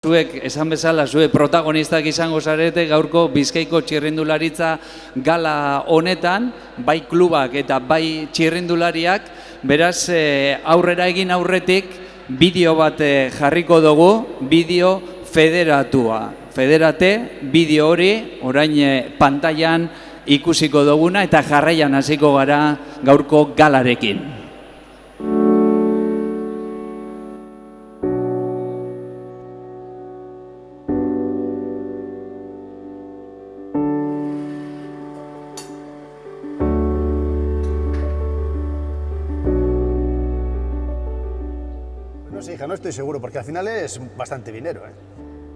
Zuek, esan bezala, zuek protagonistak izango zarete gaurko Bizkaiko txirrindularitza gala honetan, bai klubak eta bai txirrindulariak, beraz aurrera egin aurretik bideo bat jarriko dugu, bideo federatua. Federate, bideo hori, orain pantailan ikusiko duguna eta jarraian hasiko gara gaurko galarekin. No sé, hija, no estoy seguro, porque al final es bastante dinero, ¿eh?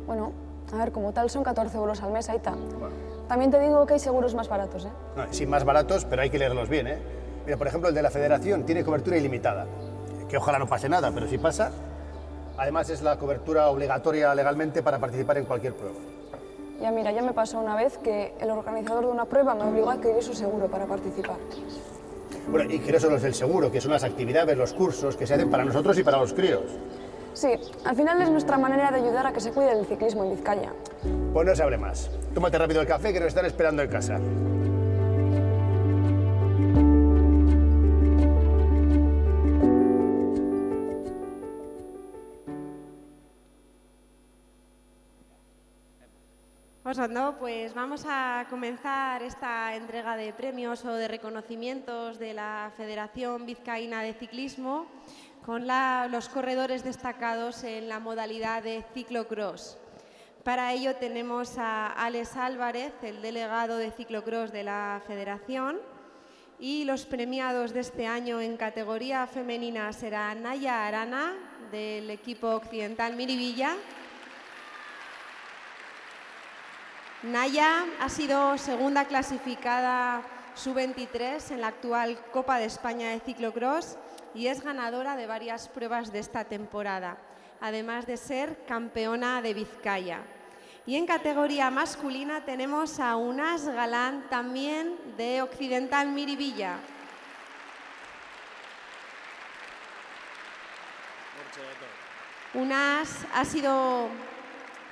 Bueno, a ver, como tal son 14 euros al mes, Aita. Bueno. También te digo que hay seguros más baratos, ¿eh? No, sí, más baratos, pero hay que leerlos bien, ¿eh? Mira, por ejemplo, el de la Federación tiene cobertura ilimitada, que ojalá no pase nada, pero si pasa, además es la cobertura obligatoria legalmente para participar en cualquier prueba. Ya mira, ya me pasó una vez que el organizador de una prueba me obligó a adquirir su seguro para participar. Bueno, y que no solo es el seguro, que son las actividades, los cursos que se hacen para nosotros y para los críos. Sí, al final es nuestra manera de ayudar a que se cuide el ciclismo en Vizcaya. Pues no se hable más. Tómate rápido el café que nos están esperando en casa. Osando, pues vamos a comenzar esta entrega de premios o de reconocimientos de la Federación Vizcaína de Ciclismo con los corredores destacados en la modalidad de ciclocross. Para ello tenemos a Alex Álvarez, el delegado de ciclocross de la Federación, y los premiados de este año en categoría femenina será Naya Arana, del equipo occidental Miribilla. Naya ha sido segunda clasificada sub-23 en la actual Copa de España de Ciclocross y es ganadora de varias pruebas de esta temporada, además de ser campeona de Vizcaya. Y en categoría masculina tenemos a Unas Galán, también de Occidental Miribilla. Unas ha sido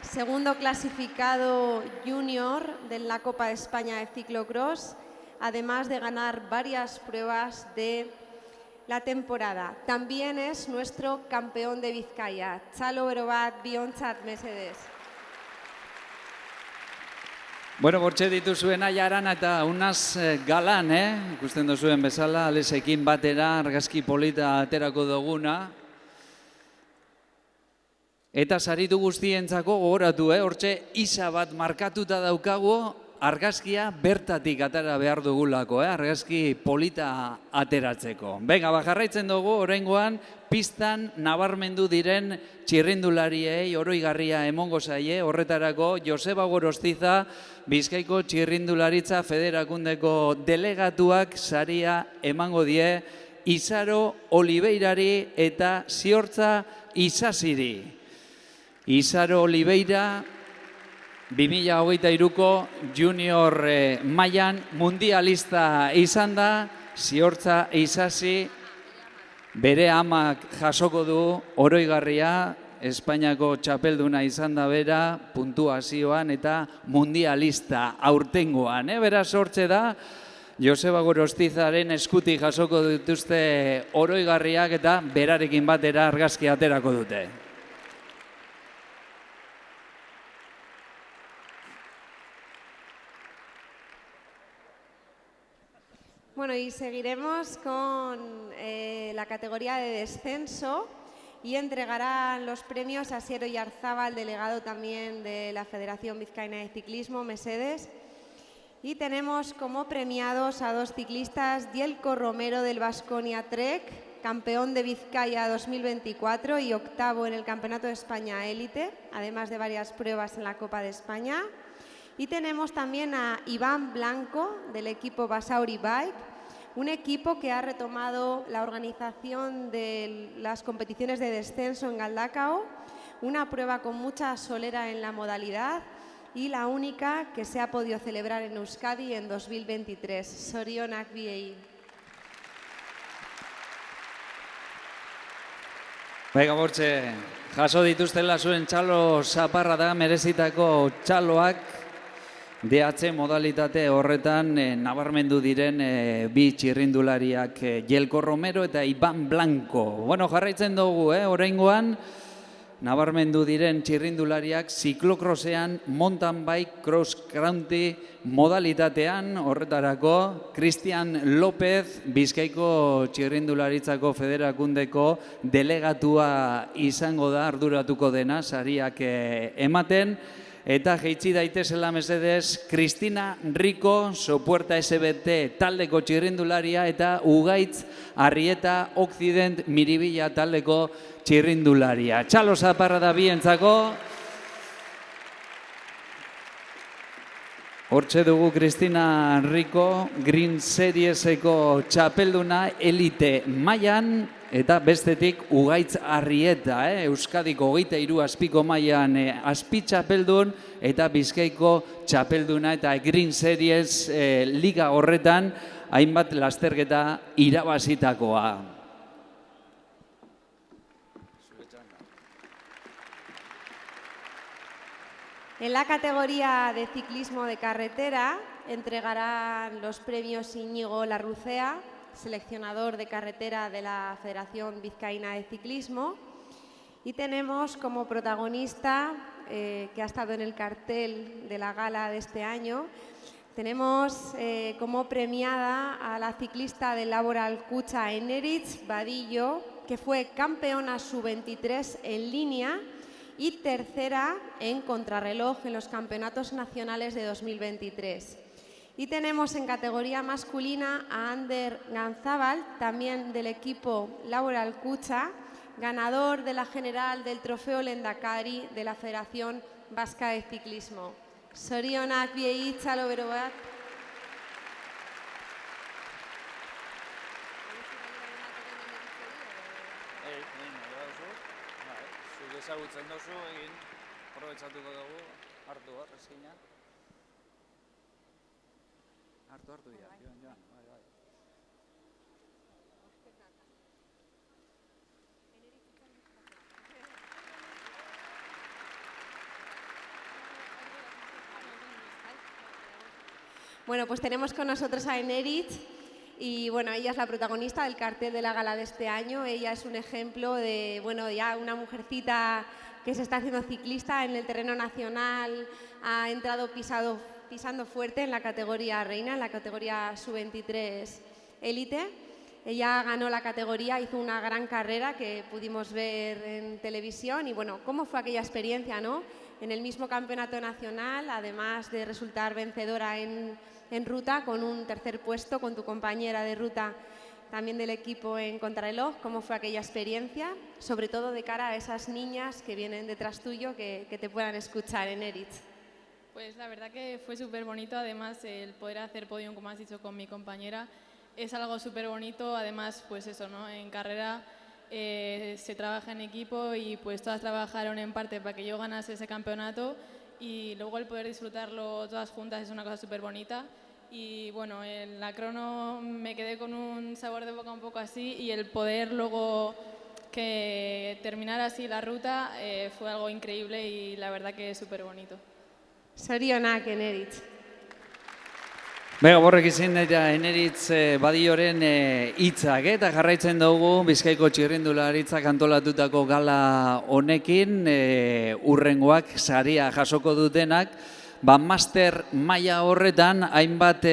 segundo clasificado junior de la Copa de España de Ciclocross, además de ganar varias pruebas de la temporada. También es nuestro campeón de Vizcaya, Txalo Berobat Biontzat Mesedes. Bueno, bortxe dituzuen Naya Arana eta Unas Galán, ikusten duzuen bezala, Alesekin batera argazki polita aterako duguna. Eta saritu guztientzako gogoratu, hortxe isa bat markatuta daukagu, argazkia bertatik atera behar dugulako, argazki polita ateratzeko. Venga, jarraitzen dugu, oraingoan pistan nabarmendu diren txirrindulariei oroigarria emongo zaie, horretarako Joseba Gorostiza, Bizkaiko Txirrindularitza Federakundeko delegatuak saria emango die Izaro Oliveirari eta Ziortza Isasiri. Izaro Oliveira, 2023ko junior mailan mundialista izan da, Ziortza Isasi bere amak jasoko du oroigarria, Espainiako txapelduna izan da bera, puntuazioan eta mundialista aurtengoan. Beraz hortze da, Joseba Gorostizaren eskutik jasoko dituzte oroigarriak eta berarekin batera argazki aterako dute. Bueno, y seguiremos con la categoría de descenso y entregarán los premios a Asier Oyarzábal, delegado también de la Federación Vizcaína de Ciclismo, Mesedes. Y tenemos como premiados a dos ciclistas, Dielko Romero del Baskonia Trek, campeón de Vizcaya 2024 y octavo en el Campeonato de España Élite, además de varias pruebas en la Copa de España. Y tenemos también a Iván Blanco del equipo Basauri Bike, un equipo que ha retomado la organización de las competiciones de descenso en Galdakao, una prueba con mucha solera en la modalidad y la única que se ha podido celebrar en Euskadi en 2023. Sorionak, 'Nak. 'Bai. Baina bortxe, jaso dituztela zuen txalo zaparra da merezitako txaloak DH modalitate horretan nabarmendu diren bi txirrindulariak Jelko Romero eta Iban Blanco. Bueno, jarraitzen dugu, oraingoan nabarmendu diren txirrindulariak ziklokrosean, mountain bike, cross country modalitatean, horretarako Cristian López, Bizkaiko txirrindularitzako federakundeko delegatua izango da, arduratuko dena, sariak ematen, eta jeitsi daitezela mesedez, Cristina Rico, Sopuerta SBT taldeko txirrindularia, eta Ugaitz Arrieta Occident Miribilla taldeko txirrindularia. Txalo zaparra da bientzako. Hortxe dugu Cristina Rico, Green Serieseko txapelduna elite mailan, eta bestetik Ugaitz Arrieta, Euskadiko 23 azpiko mailan azpi txapeldun, eta Bizkaiko txapelduna eta Green Series liga horretan hainbat lasterketa irabazitakoa. En la categoría de ciclismo de carretera entregarán los premios Íñigo Larrucea, seleccionador de carretera de la Federación Vizcaína de Ciclismo. Y tenemos como protagonista, que ha estado en el cartel de la gala de este año, tenemos como premiada a la ciclista del Laboral Cucha Eneritz Vadillo, que fue campeona sub-23 en línea y tercera en contrarreloj en los campeonatos nacionales de 2023. Y tenemos en categoría masculina a Ander Ganzábal, también del equipo Laboral Cucha, ganador de la general del Trofeo Lendakari de la Federación Vasca de Ciclismo. Sorionak biei txalo bero bat. Ezagutzen dozu, egin, aprobetxatuko dugu, hartu rezina. Hartu, joan. Bueno, pues tenemos con nosotros a Eneritz. Y bueno, ella es la protagonista del cartel de la gala de este año. Ella es un ejemplo de, bueno, ya una mujercita que se está haciendo ciclista en el terreno nacional, ha entrado pisando fuerte en la categoría reina, en la categoría sub-23 élite. Ella ganó la categoría, hizo una gran carrera que pudimos ver en televisión. Y bueno, ¿cómo fue aquella experiencia, no? En el mismo campeonato nacional, además de resultar vencedora en ruta, con un tercer puesto con tu compañera de ruta también del equipo en contrarreloj. ¿Cómo fue aquella experiencia? Sobre todo de cara a esas niñas que vienen detrás tuyo, que te puedan escuchar, Eneritz. Pues la verdad que fue súper bonito, además el poder hacer podium, como has dicho, con mi compañera, es algo súper bonito. Además, pues eso, ¿no? En carrera se trabaja en equipo y pues todas trabajaron en parte para que yo ganase ese campeonato, y luego el poder disfrutarlo todas juntas es una cosa súper bonita. Y bueno, en la crono me quedé con un sabor de boca un poco así, y el poder luego que terminar así la ruta fue algo increíble y la verdad que es súper bonito. Sorionak, Eneritz. Bega, borrek izin eta Eneritz Badioren hitzak, eta jarraitzen dugu Bizkaiko txirrindularitzak antolatutako gala honekin, urrengoak saria jasoko dutenak, master maila horretan hainbat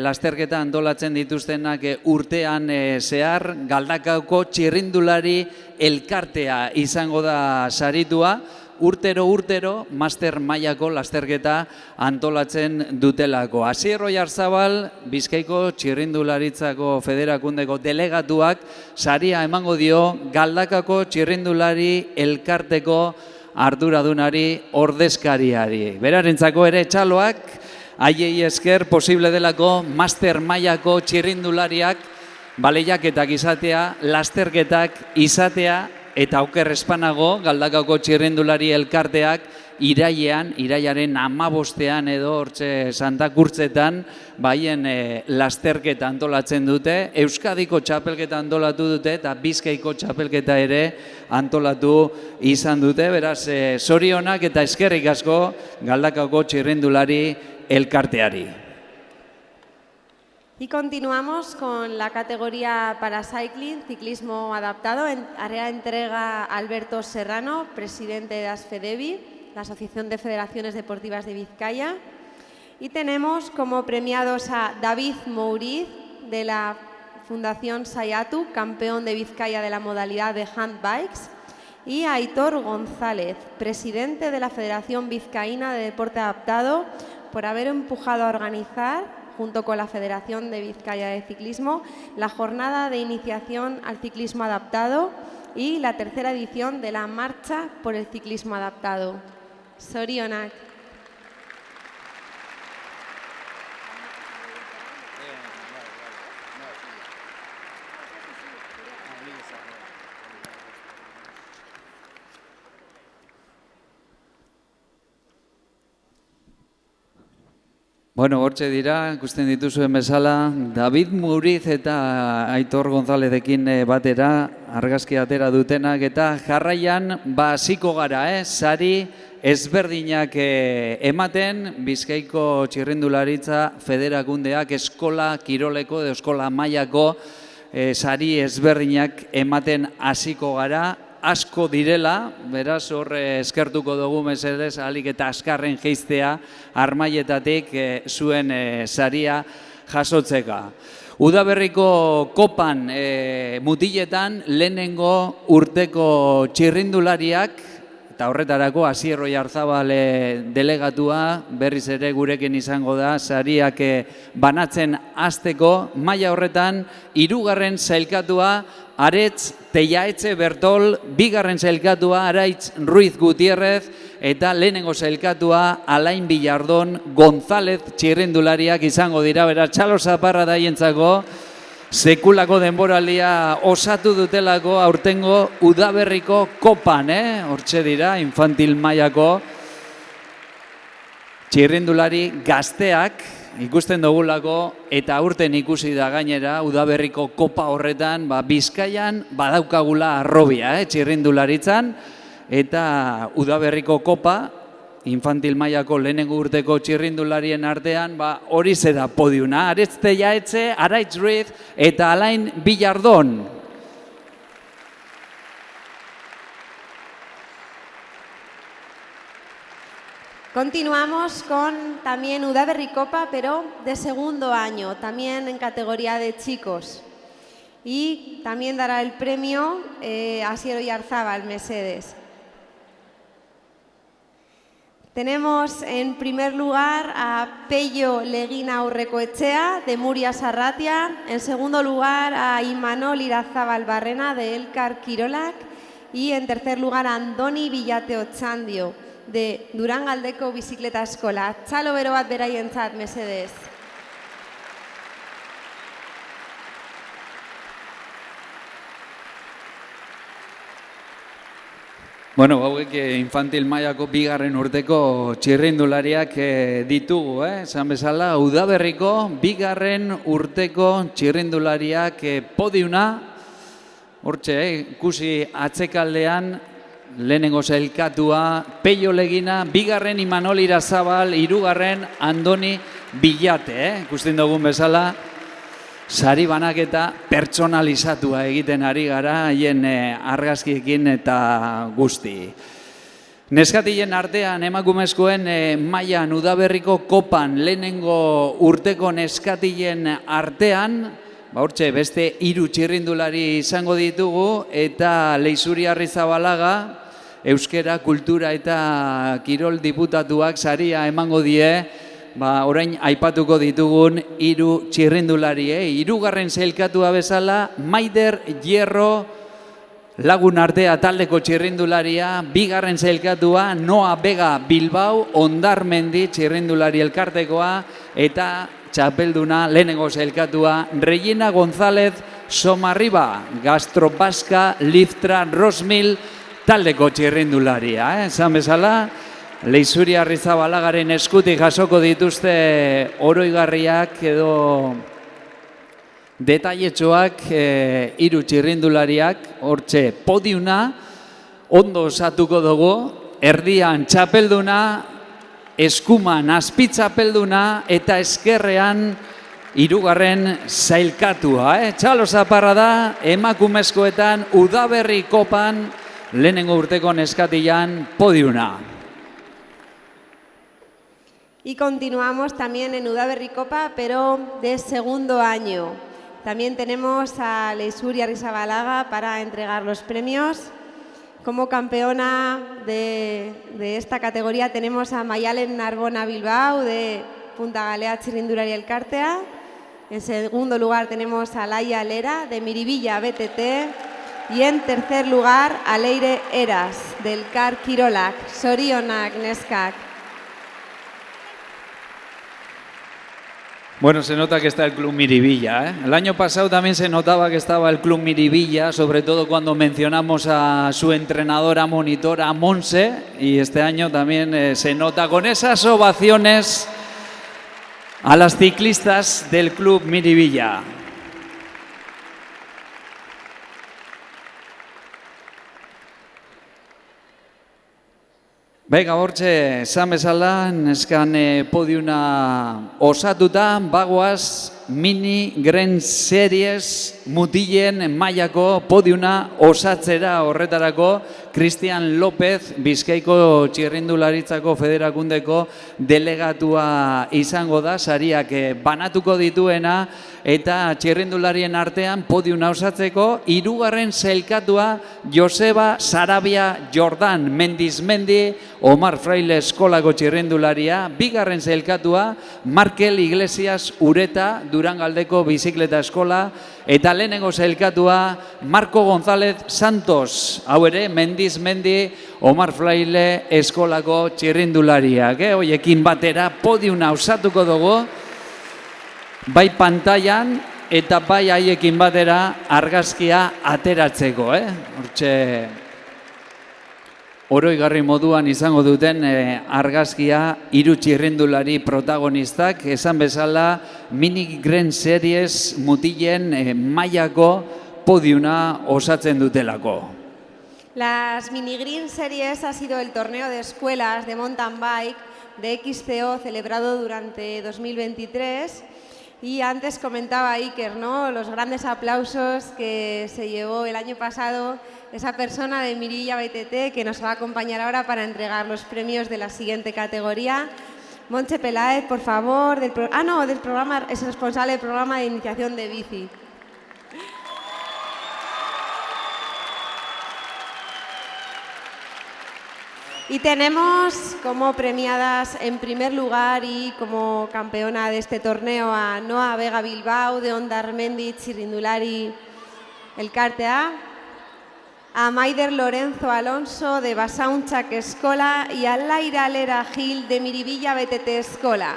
lasterketa antolatzen dituztenak urtean zehar, Galdakaoko txirrindulari elkartea izango da saritua, urtero master mailako lasterketa antolatzen dutelako. Asier Oiarzabal, Bizkaiko txirrindularitzako federakundeko delegatuak, saria emango dio Galdakako txirrindulari elkarteko arduradunari ordezkariari. Berarentzako ere txaloak, haiei esker posible delako master mailako txirrindulariak baleiaketak izatea, lasterketak izatea, eta oker espanago Galdakako txirrindulari elkarteak irailaren 15ean edo hortxe Santa Kurtzetan, baien lasterketa antolatzen dute, Euskadiko txapelketa antolatu dute eta Bizkaiko txapelketa ere antolatu izan dute, beraz, zorionak eta eskerrik asko Galdakaoko txirrindulari elkarteari. Y continuamos con la categoría para cycling, ciclismo adaptado. Hará entrega Alberto Serrano, presidente de ASFEDEVI, la Asociación de Federaciones Deportivas de Vizcaya. Y tenemos como premiados a David Mouriz, de la Fundación Sayatu, campeón de Vizcaya de la modalidad de handbikes, y a Aitor González, presidente de la Federación Vizcaína de Deporte Adaptado, por haber empujado a organizar, junto con la Federación de Vizcaya de Ciclismo, la jornada de iniciación al ciclismo adaptado y la tercera edición de la Marcha por el Ciclismo Adaptado. Zorionak. Bueno, hortxe dira, ikusten dituzuen bezala, David Mouriz eta Aitor Gonzálezekin batera argazki atera dutenak eta jarraian hasiko gara, sari ezberdinak ematen Bizkaiko txirrindularitza federakundeak eskola kiroleko edo eskola mailako sari ezberdinak ematen hasiko gara. Asko direla, beraz hor eskertuko dugu mesedez ahalik eta azkarren jeiztea Armaietatik zuen saria jasotzeka. Udaberriko kopan mutiletan lehenengo urteko txirrindulariak, eta horretarako Asier Oiarzabal delegatua berriz ere gurekin izango da sariak banatzen hasteko. Maila horretan 3. sailkatua Aretz Teiaetxe Bertol, 2. sailkatua Araitz Ruiz Gutierrez eta lehenengo sailkatua Alain Billardon González txirrindulariak izango dira. Beraz, txalo zaparra daientzako sekulako denboralia osatu dutelako aurtengo Udaberriko kopan, hortxe dira, infantil mailako txirrindulari gazteak ikusten dugulako eta aurten ikusi da gainera Udaberriko kopa horretan Bizkaian badaukagula arrobia txirrindularitzan eta Udaberriko kopa infantil mailako lehenengo urteko txirrindularien artean hori da podiuna, Aretz Teiaetxe, Araitz Ruiz eta Alain Billardon. Continuamos con también Udaberri Copa, pero de segundo año, también en categoría de chicos. Y también dará el premio Asier Oiarzabal, Mercedes. Tenemos en primer lugar a Pello Leguina Aurrecoetxea, de Murias Arratia. En segundo lugar a Imanol Irazabal Barrena, de Elkar Kirolak. Y en tercer lugar a Andoni Villate Otxandio, de Durangaldeko Bizikleta Eskola. Txalo bero bat beraientzat, mesedez. Bueno, hauek infantil mailako 2. urteko txirrindulariak ditugu, esan bezala, Udaberriko 2. urteko txirrindulariak podiuna, hortxe, ikusi atzekaldean, lehenengo sailkatua Pello Legina, 2. Imanol Irazabal, 3. Andoni Villate, ikusten dugun bezala, sari banaketa pertsonalizatua egiten ari gara, haien argazkiekin eta guzti. Neskatilen artean emakumezkoen mailan Udaberriko kopan lehenengo urteko neskatilen artean, hortxe beste 3 txirrindulari izango ditugu eta Leixuri Arrizabalaga, Euskera, Kultura eta Kirol diputatuak saria emango die, orain aipatuko ditugun 3 txirrindulari. 3. sailkatua bezala, Maider Hierro Lagun Artea taldeko txirrindularia, 2. sailkatua, Noa Vega Bilbao, Ondarmendi txirrindulari elkartekoa, eta txapelduna lehenengo sailkatua, Regina González Somarriba, Gastrobaska Liftra Rosmil taldeko txirrindularia. Esan bezala, Leixuri Arrizabalagaren eskutik jasoko dituzte oroigarriak edo detailetxoak hiru txirrindulariak, hortxe podiuna, ondo osatuko dugu, erdian txapelduna, eskuman azpitzapelduna eta eskerrean hirugarren sailkatua. Txalo Zaparra da, emakumezkoetan Udaberri Kopan lehenengo urteko neskatilan podiuna. Y continuamos también en Udaberri Copa, pero de segundo año. También tenemos a Leixuri Arrizabalaga para entregar los premios. Como campeona de esta categoría tenemos a Mayalen Narbona Bilbao de Punta Galea Txirrindulari Elkartea. En segundo lugar tenemos a Laia Lera de Miribilla BTT. Y en tercer lugar a Leire Eras del CAR Kirolak. Sorionak neskak. Bueno, se nota que está el Club Miribilla. El año pasado también se notaba que estaba el Club Miribilla, sobre todo cuando mencionamos a su entrenadora monitora Monse, y este año también se nota con esas ovaciones a las ciclistas del Club Miribilla. Bega, hortxe, esan bezala, neskan podiuna osatuta, bagoaz Mini Grand Series mutilen mailako podiuna osatzera horretarako Cristian López, Bizkaiko Txirrindularitzako Federakundeko delegatua izango da, sariak banatuko dituena, eta txirrindularien artean podiuna osatzeko hirugarren sailkatua Joseba Sarabia Jordan Mendizmendi, Omar Fraile eskolako txirrindularia, bigarren sailkatua Markel Iglesias Ureta Durangaldeko bizikleta eskola, eta lehenengo sailkatua Marco González Santos, hau ere Mendizmendi, Omar Fraile eskolako txirrindulariak. Hoiekin batera podiuna osatuko dugu, bai pantailan eta bai haiekin batera argazkia ateratzeko. Hortxe oroigarri moduan izango duten argazkia hiru txirrindulari protagonistak, esan bezala Mini Grand Series mutilen mailako podiuna osatzen dutelako. Las Mini Green Series ha sido el torneo de escuelas de mountain bike de XCO celebrado durante 2023 y antes comentaba Iker, ¿no?, los grandes aplausos que se llevó el año pasado esa persona de Miribilla BTT que nos va a acompañar ahora para entregar los premios de la siguiente categoría. Montse Peláez, por favor, del programa, es responsable del programa de iniciación de bici. Y tenemos como premiadas en primer lugar y como campeona de este torneo a Noa Vega Bilbao de Ondarmendi Txirrindulari Elkartea, a Maider Lorenzo Alonso de Basauntzak Eskola y a Laira Lera Gil de Miribilla BTT Eskola.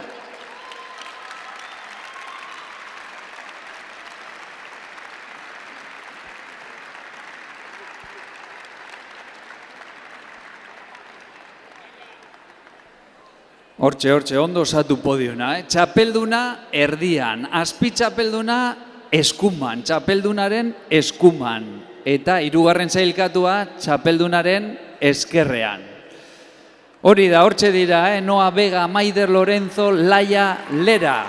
Hortxe, ondo osatu podiuna. Txapelduna erdian, azpitxapelduna eskuman, txapeldunaren eskuman. Eta hirugarren sailkatua txapeldunaren eskerrean. Hori da, hortxe dira, Noa Vega, Maider Lorenzo, Laia Lera.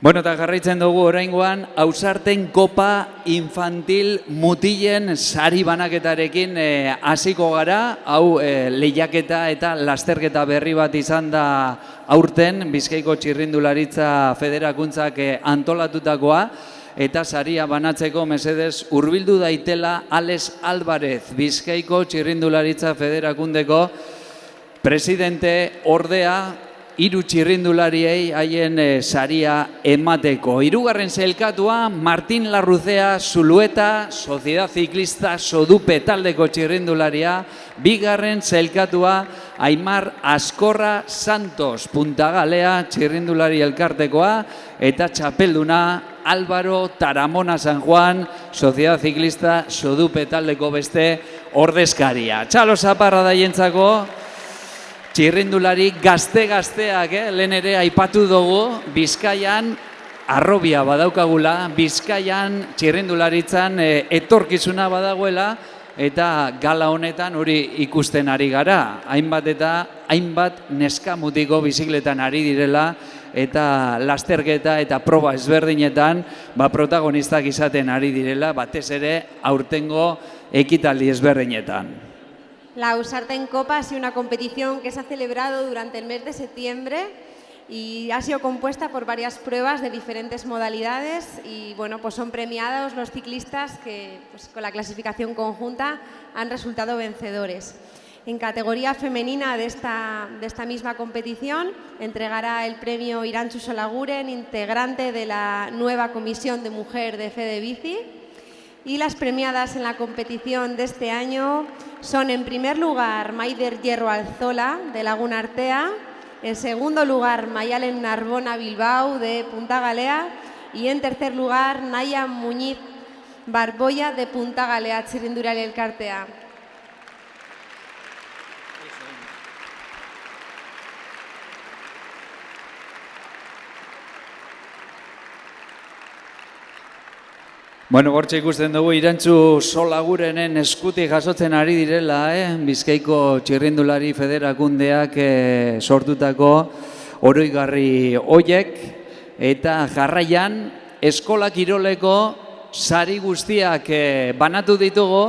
Bueno, eta jarraitzen dugu oraingoan Ausarten Kopa Infantil mutilen sari banaketarekin hasiko gara. Hau lehiaketa eta lasterketa berri bat izan da aurten Bizkaiko Txirrindularitza Federakuntzak antolatutakoa, eta saria banatzeko mesedez hurbildu daitela Alex Álvarez, Bizkaiko Txirrindularitza Federakundeko presidente ordea, hiru txirrindulariei haien saria emateko. Hirugarren sailkatua Martin Larrucea Zulueta, Sociedad Ciclista Sodupe taldeko txirrindularia. Bigarren sailkatua Aimar Askorra Santos, Punta Galea txirrindulari elkartekoa. Eta txapelduna Álvaro Taramona San Juan, Sociedad Ciclista Sodupe taldeko beste ordezkaria. Txalo zaparra daientzako, txirrindulari gazte-gazteak, lehen ere aipatu dugu, Bizkaian arrobia badaukagula, Bizkaian txirrindularitzan etorkizuna badagoela, eta gala honetan hori ikusten ari gara. Hainbat neskamutiko bizikletan ari direla, eta lasterketa eta proba ezberdinetan protagonistak izaten ari direla, batez ere aurtengo ekitaldi ezberdinetan. La Ausarten Copa ha sido una competición que se ha celebrado durante el mes de septiembre y ha sido compuesta por varias pruebas de diferentes modalidades y bueno, pues son premiados los ciclistas que pues, con la clasificación conjunta han resultado vencedores. En categoría femenina de esta misma competición entregará el premio Irantxu Solaguren, integrante de la nueva Comisión de Mujer de Fede Bici. Y las premiadas en la competición de este año son, en primer lugar, Maider Hierro Alzola, de Laguna Artea, en segundo lugar, Mayalen Narbona Bilbao, de Punta Galea, y en tercer lugar, Naya Muñiz Barboya, de Punta Galea, Txirrindulari Elkartea. Bueno, hortxe ikusten dugu Irantxu Solagurenen eskutik jasotzen ari direla, Bizkaiko Txirrindulari Federakundeak sortutako oroigarri hoiek, eta jarraian eskola kiroleko sari guztiak banatu ditugu,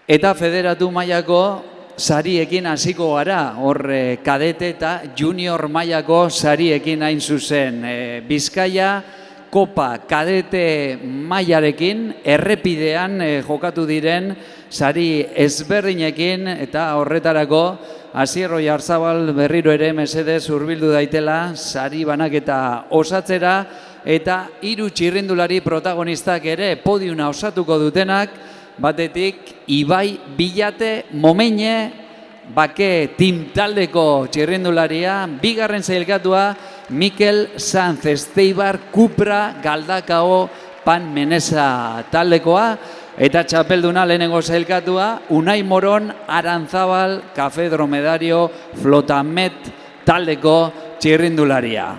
eta federatu mailako sariekin hasiko gara, hor kadete eta junior mailako sariekin hain zuzen. Bizkaia Kopa kadete mailarekin errepidean jokatu diren sari ezberdinekin, eta horretarako Asier Oyarzabal berriro ere mesedez hurbildu daitela sari banaketa osatzera, eta 3 txirrindulari protagonistak ere podiuma osatuko dutenak, batetik Ibai Bilate Momenye, Bake Team taldeko txirrindularia, bigarren sailkatua Mikel Sanz Esteibar Cupra Galdakao Pan Menesa taldekoa, eta txapelduna lehenengo sailkatua Unai Moron Arantzabal Café Dromedario Flotamet taldeko txirrindularia.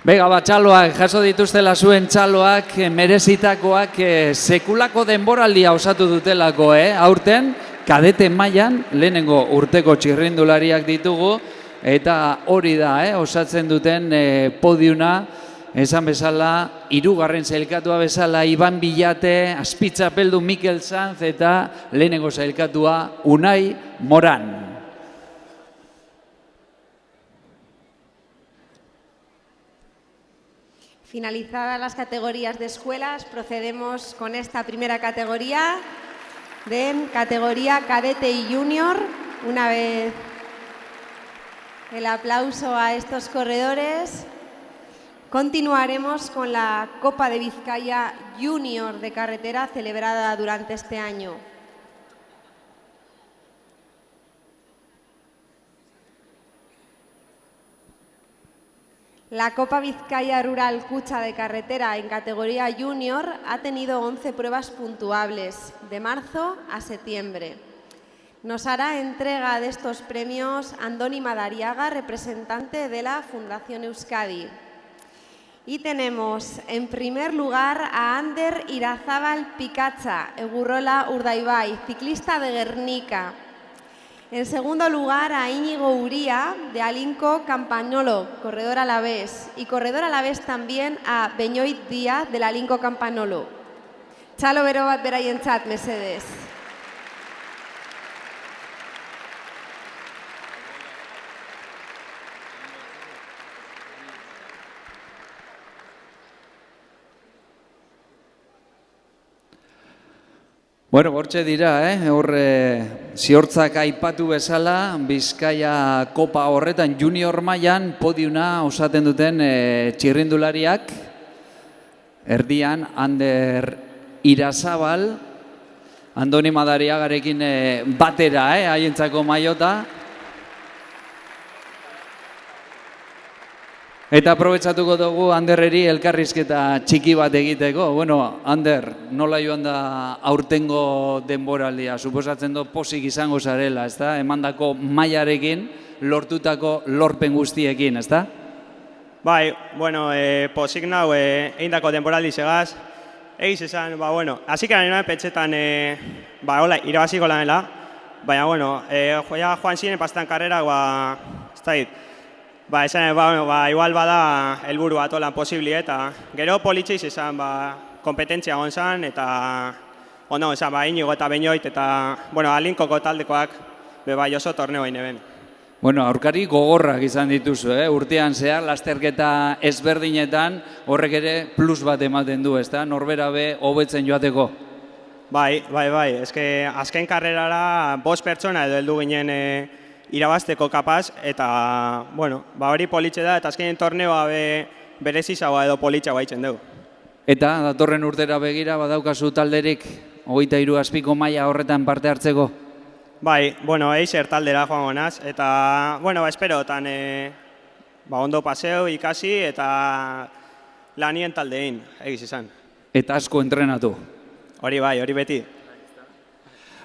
Bega, txaloak, jaso dituztela zuen txaloak, merezitakoak sekulako denboraldia osatu dutelako, aurten, kadete mailan lehenengo urteko txirrindulariak ditugu, eta hori da, osatzen duten podiuma, esan bezala, 3. sailkatua bezala Iban Bilate, azpitzapeldu Mikel Sanz, eta lehenengo sailkatua Unai Moran. Finalizadas las categorías de escuelas, procedemos con esta primera categoría, de categoría cadete y junior. Una vez el aplauso a estos corredores, continuaremos con la Copa de Vizcaya Junior de carretera celebrada durante este año. La Copa Vizcaya Rural Cucha de carretera en categoría junior ha tenido 11 pruebas puntuables de marzo a septiembre. Nos hará entrega de estos premios Andoni Madariaga, representante de la Fundación Euskadi. Y tenemos en primer lugar a Ander Irazábal Picatza, Egurrola Urdaibai, ciclista de Guernica. En segundo lugar, a Íñigo Uría, de Alinco Campanolo, corredor alavés. Y corredor alavés también a Beñoit Díaz, del Alinco Campanolo. Txalo bero bat beraientzat, mesedez. Bueno, hortxe dira, ziortzak aipatu bezala, Bizkaia Kopa horretan junior mailan podiuma osaten duten txirrindulariak, erdian Ander Irazábal, Andoni Madariagarekin batera, haientzako maiota, Eta aprobetsatuko dugu Anderreri elkarrizketa txiki bat egiteko. Bueno, Ander, nola joan da aurtengo denboraldia? Suposatzen du pozik izango zarela, ezta? Emandako mailarekin, lortutako lorpen guztiekin, ezta? Bai, bueno, pozik nau, eindako denboraldi segaz. Egiz esan, bueno, hasik nioen pentsetan, hola, irabaziko lanela. Baina, bueno, joan ziren pastan karrera, ez da dit. Esan, igual bada helburu bat olan posibli, eta gero politxeiz esan, kompetentzia gonzan, eta ondo gonzan, inigo eta Beñoit, eta, alinkoko taldekoak, bai oso torneo egin. Bueno, aurkari gogorrak izan dituzu, urtean zehar, lasterketa ezberdinetan, horrek ere plus bat ematen du, ezta? Norbera be, hobetzen joateko. Bai, eske azken karrerara 5 pertsona edo heldu ginen irabazteko kapaz, eta, hori politxe da, eta azkenean torneoa berezizagoa edo politxagoa itzen dugu. Eta, datorren urtera begira, badaukazu talderik, 23 azpiko maila horretan parte hartzeko? Bai, eizer taldera joango naz, eta, espero, ondo paseo, ikasi, eta lanien taldein, egiz izan. Eta asko entrenatu? Hori bai, hori beti.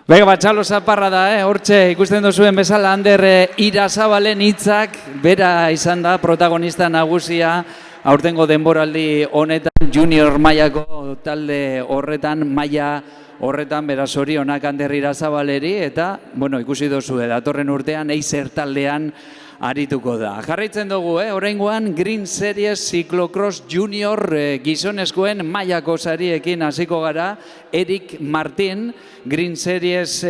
Bega, Txalo Zaparra da, hortxe ikusten duzuen bezala Ander Irazabalen hitzak, bera izan da protagonista nagusia, aurtengo denboraldi honetan, junior mailako talde horretan, maila horretan, beraz zorionak Ander Irazabaleri, eta, ikusi duzu, datorren urtean, eizer taldean arituko da. Jarraitzen dugu, oraingoan Green Series Cyclocross Junior gizonezkoen mailako sariekin hasiko gara. Erik Martin, Green Series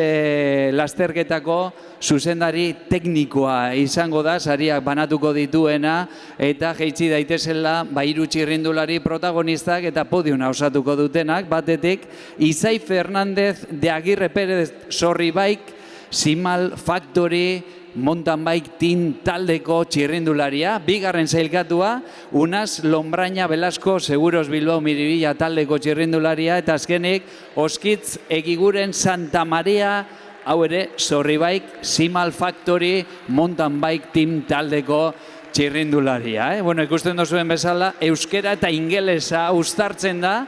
lasterketako zuzendari teknikoa izango da, sariak banatuko dituena, eta jeitsi daitezela hiru txirrindulari protagonistak eta podiuna osatuko dutenak. Batetik, Izai Fernandez de Agirre Pérez Sorribike, Simal Factory, mountain bike team taldeko txirrindularia, bigarren sailkatua, Unaz Lombraina Velasco Seguros Bilbao Miribilla taldeko txirrindularia, eta azkenik Oskitz Egiguren Santa Maria, hau ere Sorribike Simal Factory mountain bike team taldeko txirrindularia. Ikusten duzuen bezala, euskera eta ingelesa uztartzen da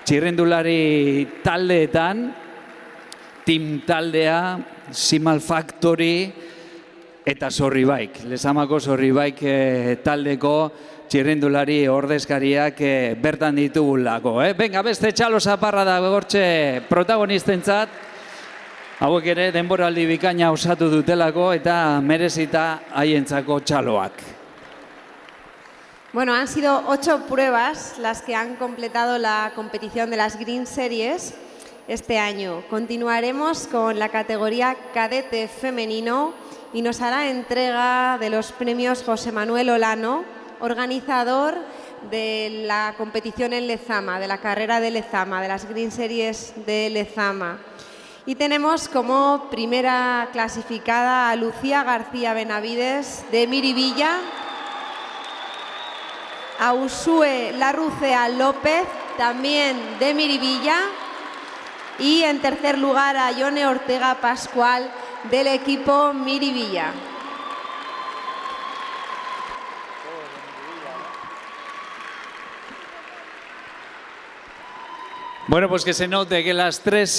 txirrindulari taldeetan, team taldea, Simal Factory, eta Sorribike, Lezamako Sorribike taldeko txirrindulari ordezkariak bertan ditugulako. Venga, beste Txalo Zaparra da gortxe protagonistentzat, hauek ere denboraldi bikaina osatu dutelako eta merezita haientzako txaloak. Bueno, han sido 8 pruebas las que han completado la competición de las Green Series este año. Continuaremos con la categoría cadete femenino y nos hará entrega de los premios José Manuel Olano, organizador de la competición en Lezama, de la carrera de Lezama, de las Green Series de Lezama. Y tenemos como primera clasificada a Lucía García Benavides de Miribilla, a Usue Larrucea López, también de Miribilla, y en tercer lugar a Ione Ortega Pascual del equipo Miribilla. Bueno, pues que se note que las 3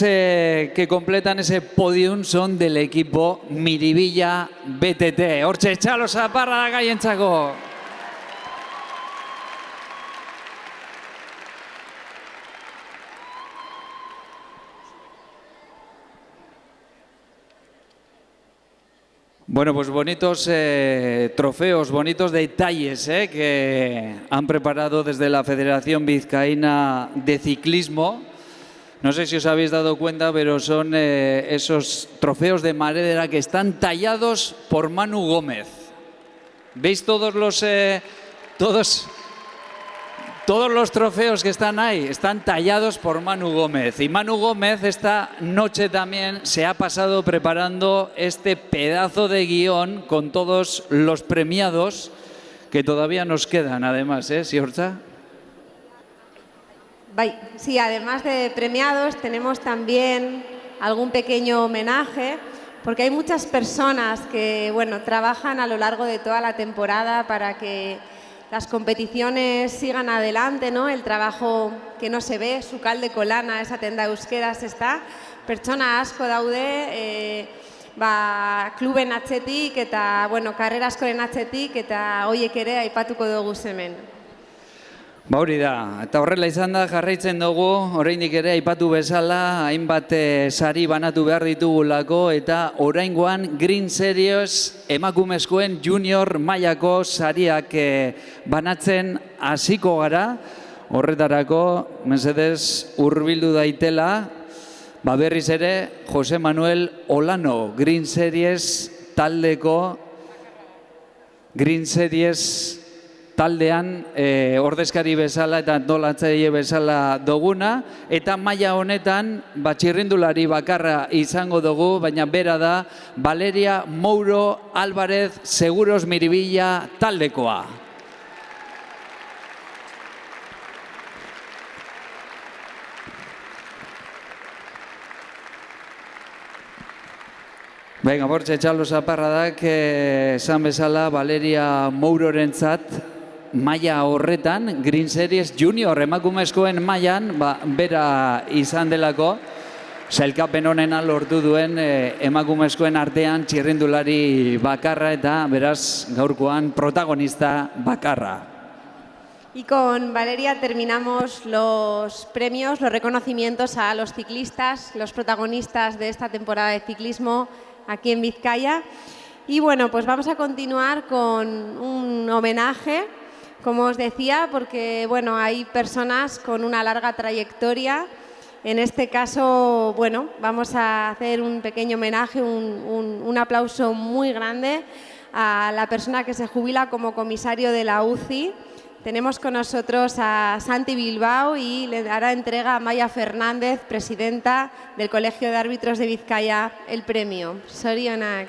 que completan ese podium son del equipo Miribilla BTT. Hortxe Txalo Zaparra da gaientzako. Bueno, pues bonitos trofeos, bonitos detalles que han preparado desde la Federación Vizcaína de Ciclismo. No sé si os habéis dado cuenta, pero son esos trofeos de madera que están tallados por Manu Gómez. ¿Veis todos los trofeos que están ahí? Están tallados por Manu Gómez. Y Manu Gómez esta noche también se ha pasado preparando este pedazo de guión con todos los premiados que todavía nos quedan, además, ¿sí, Hortza? Sí, además de premiados tenemos también algún pequeño homenaje, porque hay muchas personas que trabajan a lo largo de toda la temporada para que las competiciones sigan adelante, ¿no? El trabajo que no se ve, sukaldeko lana esaten da euskeraz, ezta? Pertsona asko daude, kluben atzetik eta, karrera askoren atzetik eta horiek ere aipatuko dugu hemen. Hori da, eta horrela izan da jarraitzen dugu, oraindik ere aipatu bezala, hainbat sari banatu behar ditugulako eta oraingoan Green Series emakumezkoen junior mailako sariak banatzen hasiko gara. Horretarako, mesedez, hurbildu daitela, berriz ere, Jose Manuel Olano, Green Series taldean ordezkari bezala eta antolatzaile bezala duguna, eta maila honetan txirrindulari bakarra izango dugu, baina bera da Valeria Mouro Álvarez Seguros Miribilla taldekoa. Venga, bortxe txalo zaparradak, esan bezala Valeria Mourorentzat maila horretan, Green Series Junior emakumezkoen mailan, bera izan delako, sailkapen honena lortu duen emakumezkoen artean txirrindulari bakarra eta beraz gaurkoan protagonista bakarra. Y con Valeria terminamos los premios, los reconocimientos a los ciclistas, los protagonistas de esta temporada de ciclismo aquí en Vizcaya. Y bueno, pues vamos a continuar con un homenaje, como os decía, porque bueno, hay personas con una larga trayectoria. En este caso, bueno, vamos a hacer un pequeño homenaje, un aplauso muy grande a la persona que se jubila como comisario de la UCI. Tenemos con nosotros a Santi Bilbao y le dará entrega a Maya Fernández, presidenta del Colegio de Árbitros de Vizcaya, el premio. Sorionak.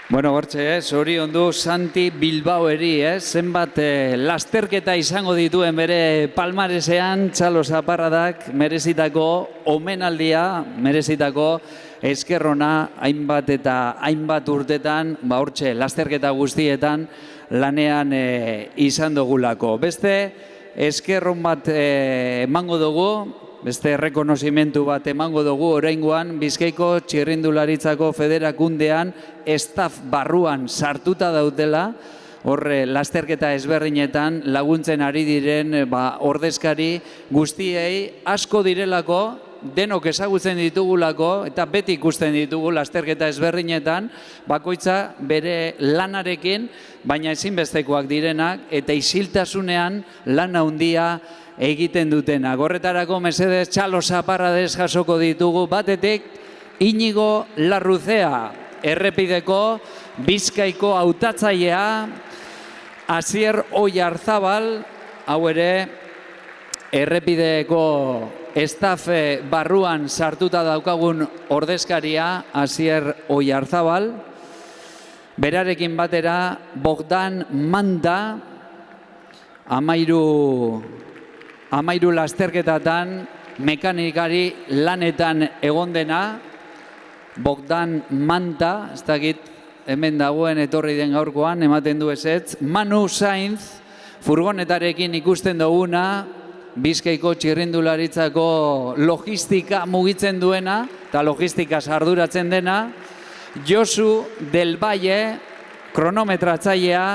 Bueno, bortxe, zoriondu Santi Bilbaori, zenbat lasterketa izango dituen bere palmaresean, txalo zaparradak merezitako omenaldia, merezitako eskerrona hainbat eta hainbat urtetan, hortxe, lasterketa guztietan lanean izan dugulako. Beste eskerron bat emango dugu, beste errekonozimentu bat emango dugu oraingoan Bizkaiko Txirrindularitzako Federakundean staff barruan sartuta daudela, horre lasterketa ezberdinetan laguntzen ari diren ordezkari guztiei asko direlako, denok ezagutzen ditugulako eta beti ikusten ditugu lasterketa ezberdinetan, bakoitza bere lanarekin, baina ezinbestekoak direnak eta isiltasunean lan handia egiten dutena. Horretarako mesedez txalo zaparradez jasoko ditugu, batetik Iñigo Larruzea, errepideko Bizkaiko hautatzailea, Asier Oiarzabal, hau ere errepideko staff barruan sartuta daukagun ordezkaria, Asier Oiarzabal, berarekin batera Bogdan Manda, amairu lasterketatan mekanikari lanetan egon dena, Bogdan Manta, ez dakit hemen dagoen etorri den gaurkoan, ematen du ezetz, Manu Sainz, furgonetarekin ikusten duguna, Bizkaiko Txirrindularitzako logistika mugitzen duena, eta logistika arduratzen dena, Josu Del Valle, kronometratzailea,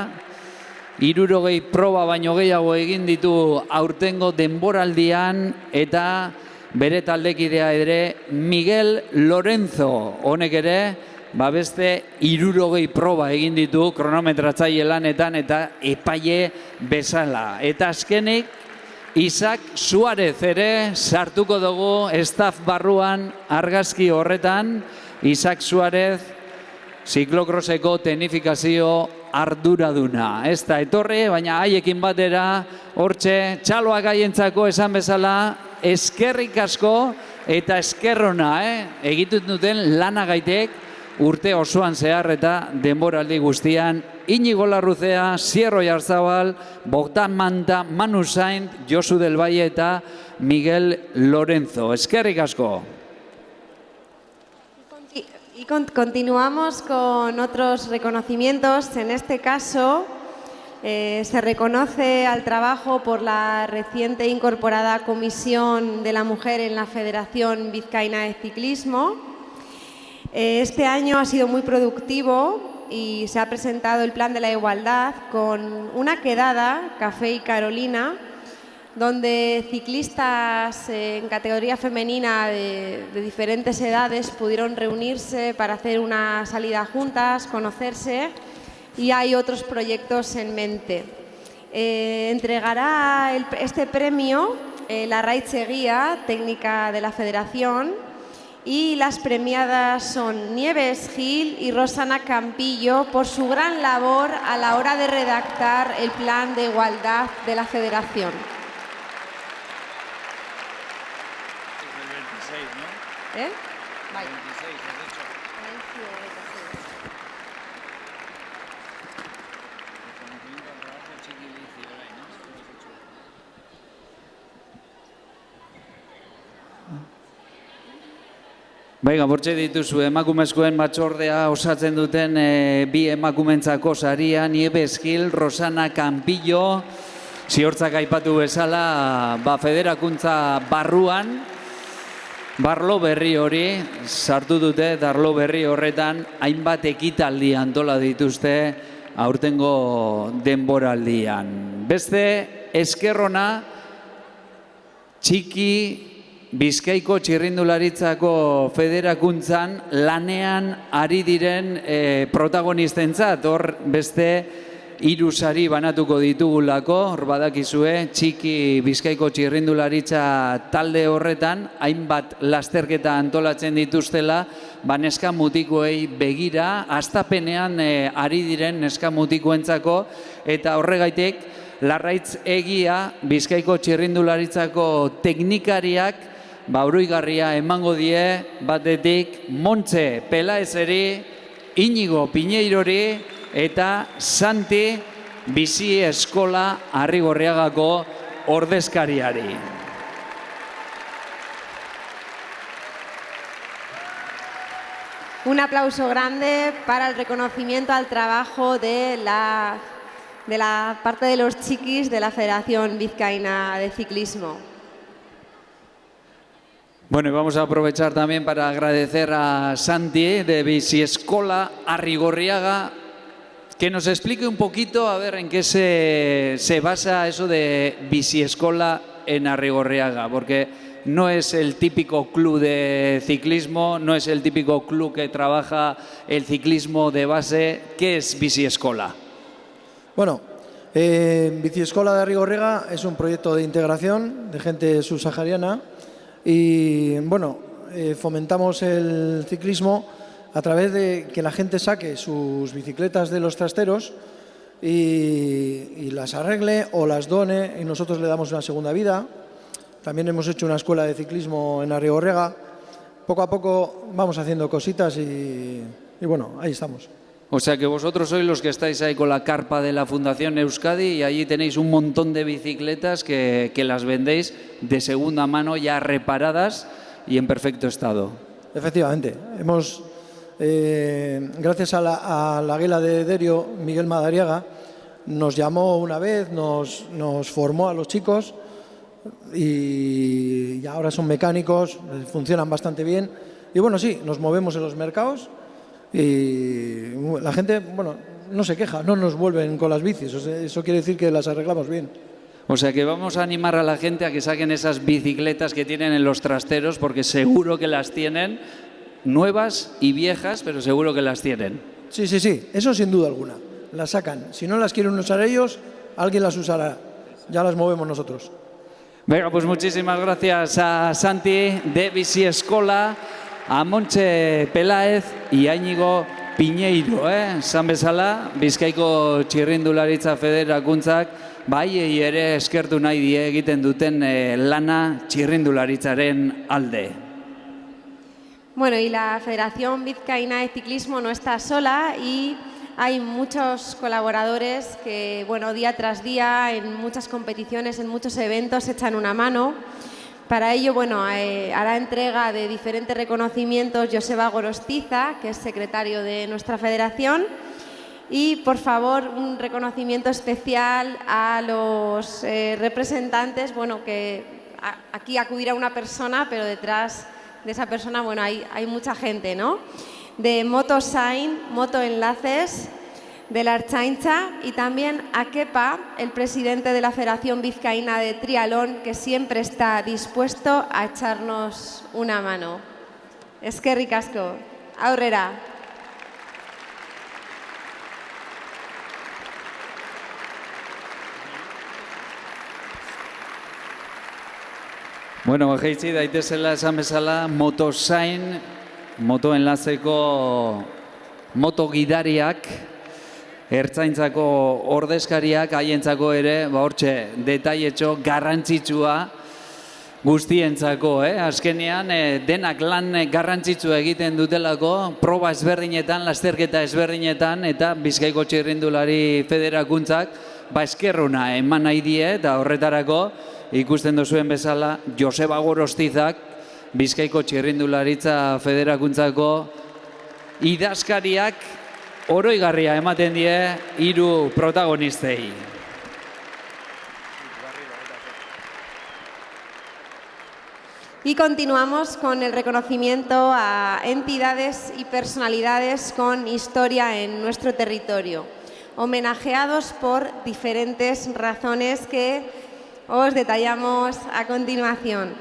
60 proba baino gehiago egin ditu aurtengo denboraldian eta bere taldekidea ere Miguel Lorenzo, honek ere beste 60 proba egin ditu kronometratzaile lanetan eta epaile bezala. Eta azkenik Isaac Suárez ere sartuko dugu staff barruan argazki horretan. Isaac Suárez, ziklokroseko teknifikazio arduraduna. Ez da etorri, baina haiekin batera, hortxe, txaloak haientzako esan bezala, eskerrik asko eta eskerrona, egiten duten lanagaitek, urte osoan zehar eta denboraldi guztian, Iñigo Larruzea, Sierro Jarzabal, Bogdan Manta, Manu Sainz, Josu Del Valle eta Miguel Lorenzo. Eskerrik asko. Y continuamos con otros reconocimientos. En este caso, se reconoce al trabajo por la reciente incorporada Comisión de la Mujer en la Federación Vizcaína de Ciclismo. Este año ha sido muy productivo y se ha presentado el Plan de la Igualdad con una quedada, Café y Carolina, donde ciclistas en categoría femenina de diferentes edades pudieron reunirse para hacer una salida juntas, conocerse, y hay otros proyectos en mente. Entregará este premio la Raitze Guía, técnica de la Federación, y las premiadas son Nieves Gil y Rosana Campillo por su gran labor a la hora de redactar el Plan de Igualdad de la Federación. Baiga, bortxe dituzu emakumezkoen batzordea osatzen duten bi emakumentzako saria, Nieves Gil, Rosana Campillo, ziortzak aipatu bezala, federakuntza barruan, barlo berri hori sartu dute, darlo berri horretan hainbat ekitaldi antola dituzte aurtengo denboraldian. Beste, eskerrona, txiki, Bizkaiko txirrindularitzako federakuntzan lanean ari diren protagonistentzat, hor beste 3 sari banatuko ditugulako, hor badakizue, txiki Bizkaiko txirrindularitza talde horretan, hainbat lasterketa antolatzen dituztela, neska mutikoei begira, astapenean ari diren neska mutikoentzako, eta horregaitik, Larraitz Egia, Bizkaiko txirrindularitzako teknikariak, oroigarria emango die, batetik Montse Pelaezeri, Iñigo Piñeirori eta Santi Bizi Eskola Arrigorriagako ordezkariari. Un aplauso grande para el reconocimiento al trabajo de la parte de los chiquis de la Federación Vizcaína de Ciclismo. Bueno, y vamos a aprovechar también para agradecer a Santi de Bici Eskola Arrigorriaga, que nos explique un poquito, a ver, en qué se basa eso de Bici Eskola en Arrigorriaga, porque no es el típico club de ciclismo, no es el típico club que trabaja el ciclismo de base. ¿Qué es Bici Eskola? Bueno, Bici Eskola de Arrigorriaga es un proyecto de integración de gente subsahariana y, bueno, fomentamos el ciclismo a través de que la gente saque sus bicicletas de los trasteros y las arregle o las done y nosotros le damos una segunda vida. También hemos hecho una escuela de ciclismo en Arrigorriaga. Poco a poco vamos haciendo cositas y bueno, ahí estamos. O sea que vosotros sois los que estáis ahí con la carpa de la Fundación Euskadi y allí tenéis un montón de bicicletas que las vendéis de segunda mano ya reparadas y en perfecto estado. Efectivamente. Hemos, gracias a la aguila de Derio, Miguel Madariaga, nos llamó una vez, nos formó a los chicos y ahora son mecánicos, funcionan bastante bien. Y bueno, sí, nos movemos en los mercados. Y la gente, bueno, no se queja, no nos vuelven con las bicis, o sea, eso quiere decir que las arreglamos bien. O sea que vamos a animar a la gente a que saquen esas bicicletas que tienen en los trasteros, porque seguro que las tienen, nuevas y viejas, pero seguro que las tienen. Sí, sí, sí, eso sin duda alguna, las sacan. Si no las quieren usar ellos, alguien las usará, ya las movemos nosotros. Venga, pues muchísimas gracias a Santi de Bici Eskola, a Montse Pelaez y a Iñigo Piñeiro, esan bezala, Bizkaiko txirrindularitza federakuntzak baiei ere eskertu nahi die egiten duten lana txirrindularitzaren alde. Bueno, y la Federación Vizcaína de Ciclismo no está sola y hay muchos colaboradores que, bueno, día tras día, en muchas competiciones, en muchos eventos, echan una mano. Para ello, bueno, hará entrega de diferentes reconocimientos Joseba Gorostiza, que es secretario de nuestra federación. Y, por favor, un reconocimiento especial a los representantes, bueno, que aquí acudirá una persona, pero detrás de esa persona, bueno, hay mucha gente, ¿no? De Motosign, Motoenlaces, de la Ertzaintza y también a Kepa, el presidente de la Federación Vizcaína de Trialón, que siempre está dispuesto a echarnos una mano. Eskerrik asko. Aurrera. Bueno, jaitsi daitezela esan bezala, Motosign, motoenlazeko motogidariak, Ertzaintzako ordezkariak, haientzako ere, hortxe, detailetxo garrantzitsua guztientzako, Azkenean, denak lan garrantzitsua egiten dutelako, proba ezberdinetan, lasterketa ezberdinetan, eta Bizkaiko Txirrindulari Federakuntzak, eskerruna eman nahi die, eta horretarako, ikusten duzuen bezala, Joseba Gorostizak, Bizkaiko Txirrindularitza Federakuntzako idazkariak oroigarria ematen die 3 protagonistei. Y continuamos con el reconocimiento a entidades y personalidades con historia en nuestro territorio, homenajeados por diferentes razones que os detallamos a continuación.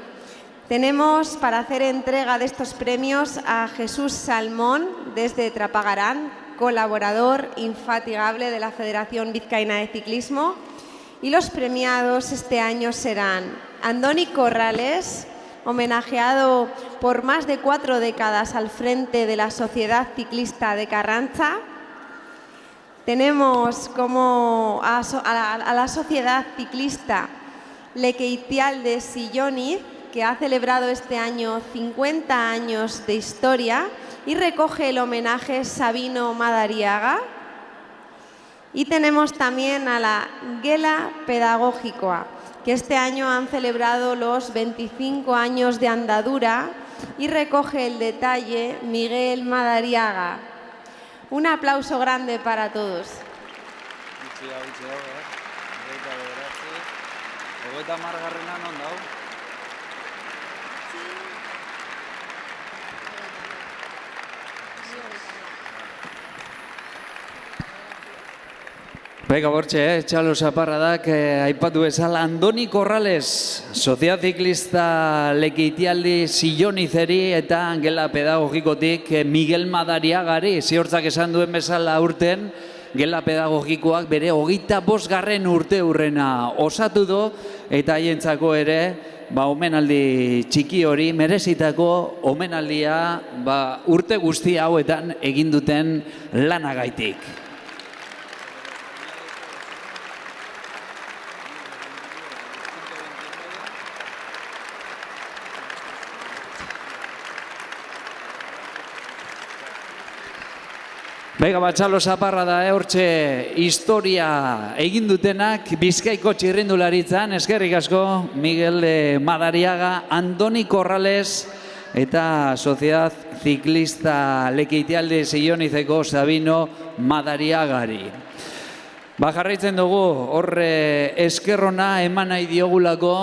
Tenemos para hacer entrega de estos premios a Jesús Salmón desde Trapagarán, colaborador infatigable de la Federación Vizcaína de Ciclismo, y los premiados este año serán Andoni Corrales, homenajeado por más de 4 décadas al frente de la Sociedad Ciclista de Carranza. Tenemos como a la Sociedad Ciclista Lekeitial de Silloniz, que ha celebrado este año 50 años de historia y recoge el homenaje Sabino Madariaga. Y tenemos también a la Gela Pedagógica, que este año han celebrado los 25 años de andadura y recoge el detalle Miguel Madariaga. Un aplauso grande para todos. Bega bortxe, txalo zaparradak, aipatu bezala, Andoni Corrales, Sociedad Ciclista Lekeitialdi Sillonizeri eta Gela Pedagogikotik Miguel Madariagari, ziortzak esan duen bezala urten, Gela Pedagogikoak bere 25. urte hurrena osatu du, eta haientzako ere, omenaldi txiki hori, merezitako omenaldia urte guzti hauetan egin duten lanagaitik. Bega batxalo zaparra da, hortxe historia egin dutenak Bizkaiko Txirrindularitzan, eskerrik asko, Miguel Madariaga, Andoni Corrales eta Sociedad Ciclista Lekeitialde Sillonizeko Sabino Madariagari. Jarraitzen dugu, horre eskerrona eman nahi diogulako,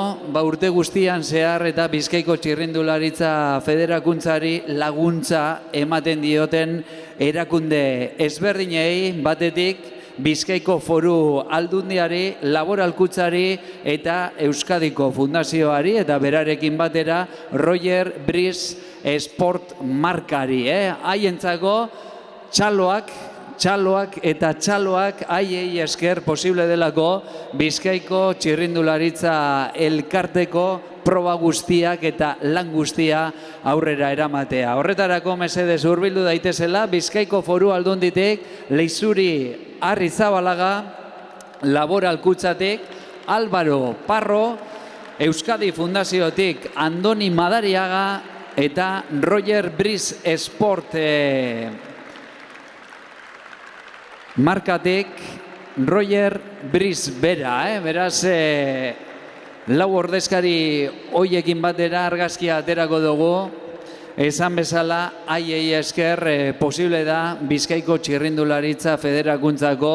urte guztian zehar eta Bizkaiko Txirrindularitza Federakuntzari laguntza ematen dioten erakunde ezberdinei, batetik Bizkaiko Foru Aldundiari, Laboralkuntzari eta Euskadiko Fundazioari eta berarekin batera Roger Briz Sport markari. Haientzako txaloak eta txaloak haiei esker posible delako Bizkaiko Txirrindularitza elkarteko proba guztiak eta lan guztia aurrera eramatea. Horretarako mesedez hurbildu daitezela Bizkaiko Foru Aldunditik Leixuri Arrizabalaga, Laboralkuntzatik Álvaro Parro, Euskadi Fundaziotik Andoni Madariaga eta Roger Briz Sport markatik Roger Briz bera, beraz lau ordezkari hoiekin batera argazkia aterako dugu. Esan bezala, haiei esker posible da Bizkaiko Txirrindularitza Federakuntzako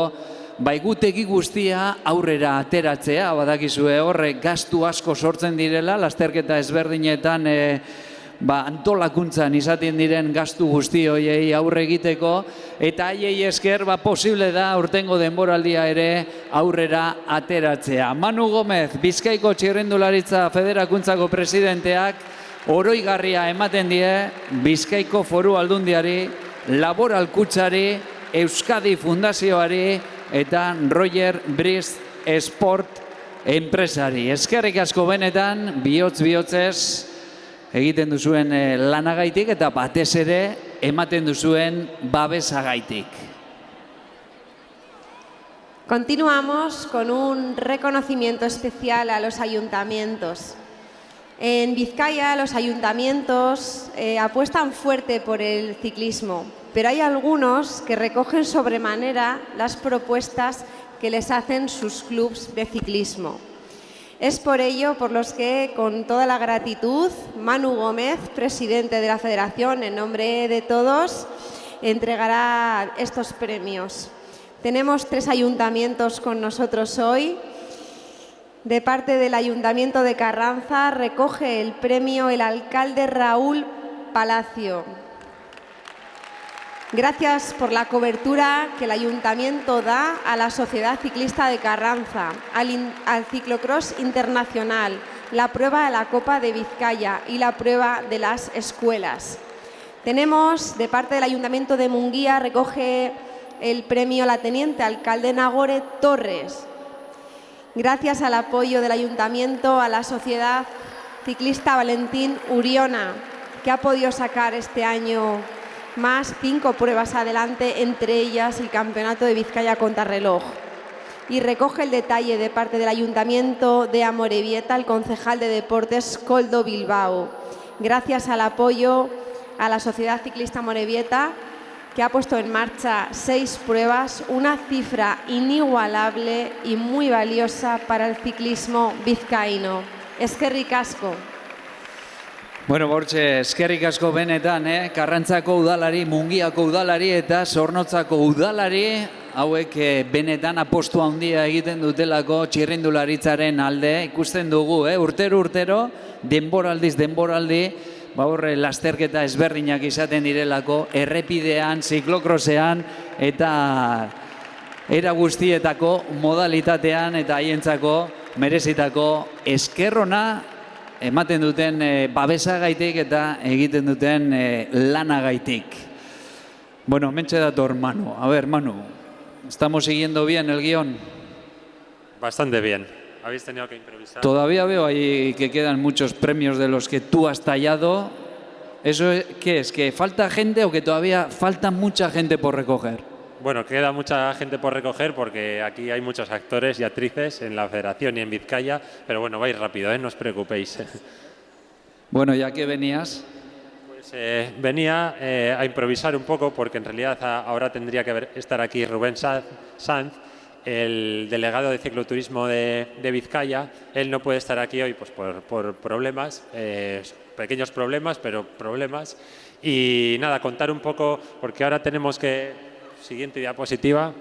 baigutegi guztia aurrera ateratzea, badakizue horrek gastu asko sortzen direla, lasterketa ezberdinetan antolakuntzan izaten diren gastu guzti hoiei aurre egiteko, eta haiei esker posible da aurtengo denboraldia ere aurrera ateratzea. Manu Gomez, Bizkaiko Txirrindularitza Federakuntzako presidenteak, oroigarria ematen die Bizkaiko Foru Aldundiari, Laboral Kutsari, Euskadi Fundazioari eta Roger Briz Sport enpresari. Eskerrik asko benetan, bihotz-bihotzez egiten duzuen lanagaitik eta batez ere ematen duzuen babesagaitik. Continuamos con un reconocimiento especial a los ayuntamientos. En Vizcaya los ayuntamientos apuestan fuerte por el ciclismo, pero hay algunos que recogen sobremanera las propuestas que les hacen sus clubs de ciclismo. Es por ello por los que, con toda la gratitud, Manu Gómez, presidente de la Federación, en nombre de todos, entregará estos premios. Tenemos 3 ayuntamientos con nosotros hoy. De parte del Ayuntamiento de Carranza recoge el premio el alcalde Raúl Palacio. Gracias por la cobertura que el Ayuntamiento da a la Sociedad Ciclista de Carranza, al Ciclocross Internacional, la prueba de la Copa de Vizcaya y la prueba de las escuelas. Tenemos, de parte del Ayuntamiento de Munguía, recoge el premio la Teniente Alcalde Nagore Torres. Gracias al apoyo del Ayuntamiento a la Sociedad Ciclista Valentín Uriona, que ha podido sacar este año más 5 pruebas adelante, entre ellas el Campeonato de Vizcaya Contrarreloj. Y recoge el detalle de parte del Ayuntamiento de Amorebieta el concejal de Deportes Koldo Bilbao. Gracias al apoyo a la Sociedad Ciclista Amorebieta, que ha puesto en marcha 6 pruebas, una cifra inigualable y muy valiosa para el ciclismo vizcaíno. Eskerrik asko. Bueno, Bortxe, eskerrik asko benetan, Karrantzako udalari, Mungiako udalari eta Zornotzako udalari, hauek benetan apostu handia egiten dutelako txirrindularitzaren alde, ikusten dugu, urtero, denboraldiz denboraldi, horre lasterketa ezberdinak izaten direlako, errepidean, ziklokrosean eta era guztietako modalitatean eta haientzako merezitako eskerrona ematen duten babesagaitik eta egiten duten lanagaitik. Bueno, mentxe dator Manu. A ver, Manu, ¿estamos siguiendo bien el guión? Bastante bien. Habéis tenido que improvisar. Todavía veo ahí que quedan muchos premios de los que tú has tallado. ¿Eso qué es? ¿Que falta gente o que todavía falta mucha gente por recoger? Bueno, queda mucha gente por recoger porque aquí hay muchos actores y actrices en la Federación y en Vizcaya, pero bueno, vais rápido, no os preocupéis. Bueno, ¿ya que venías? Pues venía a improvisar un poco porque en realidad ahora tendría que estar aquí Rubén Sanz, el delegado de cicloturismo de Vizcaya. Él no puede estar aquí hoy pues por problemas, pequeños problemas, pero problemas. Y nada, contar un poco, porque ahora tenemos que... Siguiente diapositiva.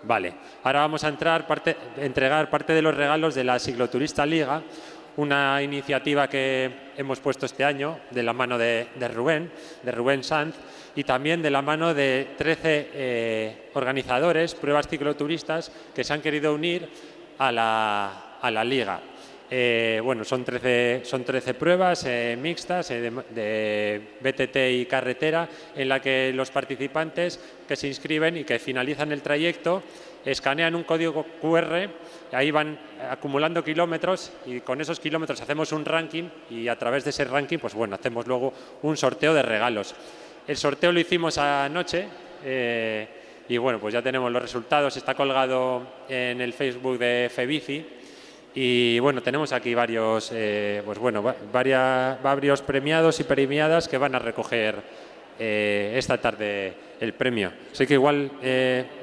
Vale, ahora vamos a entregar parte de los regalos de la Cicloturista Liga, una iniciativa que hemos puesto este año de la mano de Rubén Sanz, y también de la mano de 13 organizadores, pruebas cicloturistas, que se han querido unir a la Liga. Bueno, son 13 pruebas mixtas de BTT y carretera, en la que los participantes que se inscriben y que finalizan el trayecto escanean un código QR, ahí van acumulando kilómetros y con esos kilómetros hacemos un ranking y a través de ese ranking pues bueno, hacemos luego un sorteo de regalos. El sorteo lo hicimos anoche y bueno, pues ya tenemos los resultados, está colgado en el Facebook de Febici. Y bueno, tenemos aquí varios, varios premiados y premiadas que van a recoger esta tarde el premio. Así que igual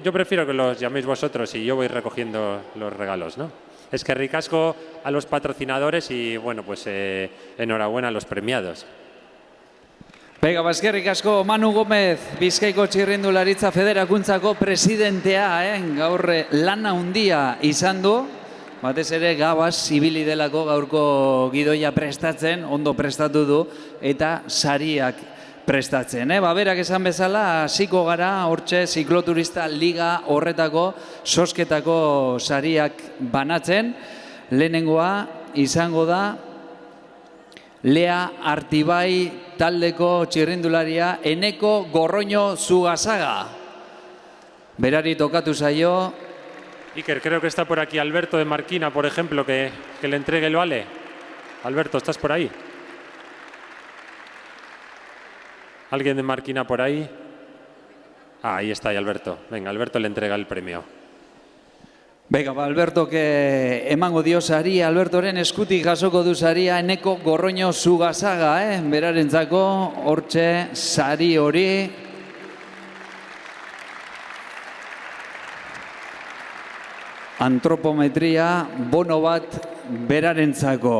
yo prefiero que los llaméis vosotros y yo voy recogiendo los regalos, ¿no? Es que ricasco a los patrocinadores y bueno, pues enhorabuena a los premiados. Bega, eskerrik asko Manu Gómez, Bizkaiko Txirrindularitza Federakuntzako presidentea, gaur lana handia izan du. Batez ere gabaz ibili delako gaurko gidoia prestatzen, ondo prestatu du eta sariak prestatzen. Berak esan bezala, hasiko gara hortxe zikloturista liga horretako sosketako sariak banatzen. Lehenengoa izango da Lea Artibai taldeko txirrindularia Eneko Gorroño Zugazaga. Berari tokatu zaio. Iker, creo que está por aquí Alberto de Marquina, por ejemplo, que le entregue el vale. Alberto, ¿estás por ahí? ¿Alguien de Marquina por ahí? Ah, ahí está Alberto. Venga, Alberto le entrega el premio. Venga, Alberto, que emango dio saria, Albertoren eskutik jasoko du saria Eneko Gorroño Zugazaga, berarentzako hortxe sari hori. Antropometria bono bat berarentzako.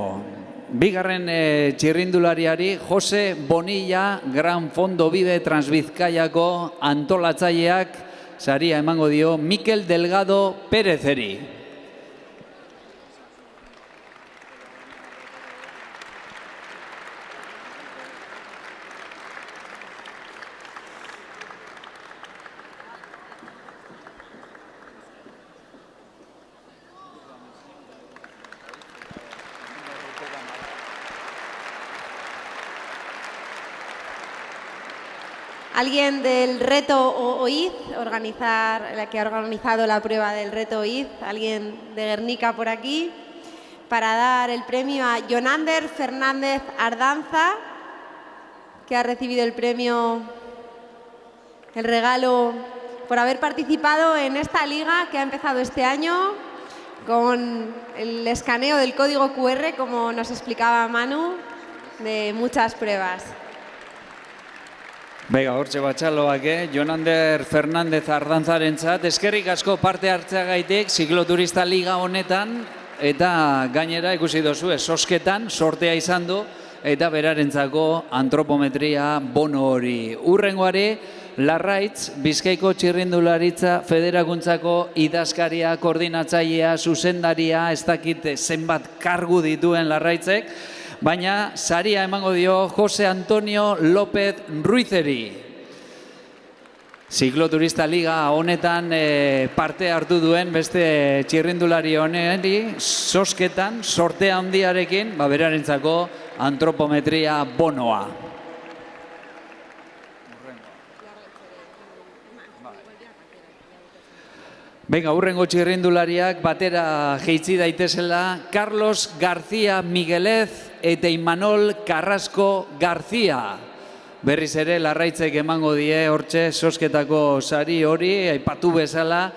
Bigarren txirrindulariari Jose Bonilla, Gran Fondo Bide Transbizkaiako antolatzaileak saria emango dio Mikel Delgado Pérezeri. ¿Alguien del reto OIZ, que ha organizado la prueba del reto OIZ? ¿Alguien de Guernica por aquí? Para dar el premio a Jonander Fernández Ardanza, que ha recibido el premio, el regalo por haber participado en esta liga que ha empezado este año con el escaneo del código QR, como nos explicaba Manu, de muchas pruebas. Bega, hortxe batxaloak, Jonander Fernández Ardanzarentzat, eskerrik asko parte hartzeagaitik zikloturista liga honetan, eta gainera ikusi dozu, sosketan sortea izan du, eta berarentzako antropometria bono hori. Urrengoari, Larraitz, Bizkaiko Txirrindularitza Federakuntzako idazkaria, koordinatzailea, zuzendaria, ez dakit zenbat kargu dituen Larraitzek, baina saria emango dio Jose Antonio López Ruizeri. Zikloturista liga honetan parte hartu duen beste txirrindulari honeri sosketan, sortea handiarekin, berarentzako antropometria bonoa. Venga, urrengo txirrindulariak batera jeitzi daitezela Carlos García Miguelez eta Imanol Carrasco García. Berriz ere, Larraitzek emango die hortxe sosketako sari hori, aipatu bezala,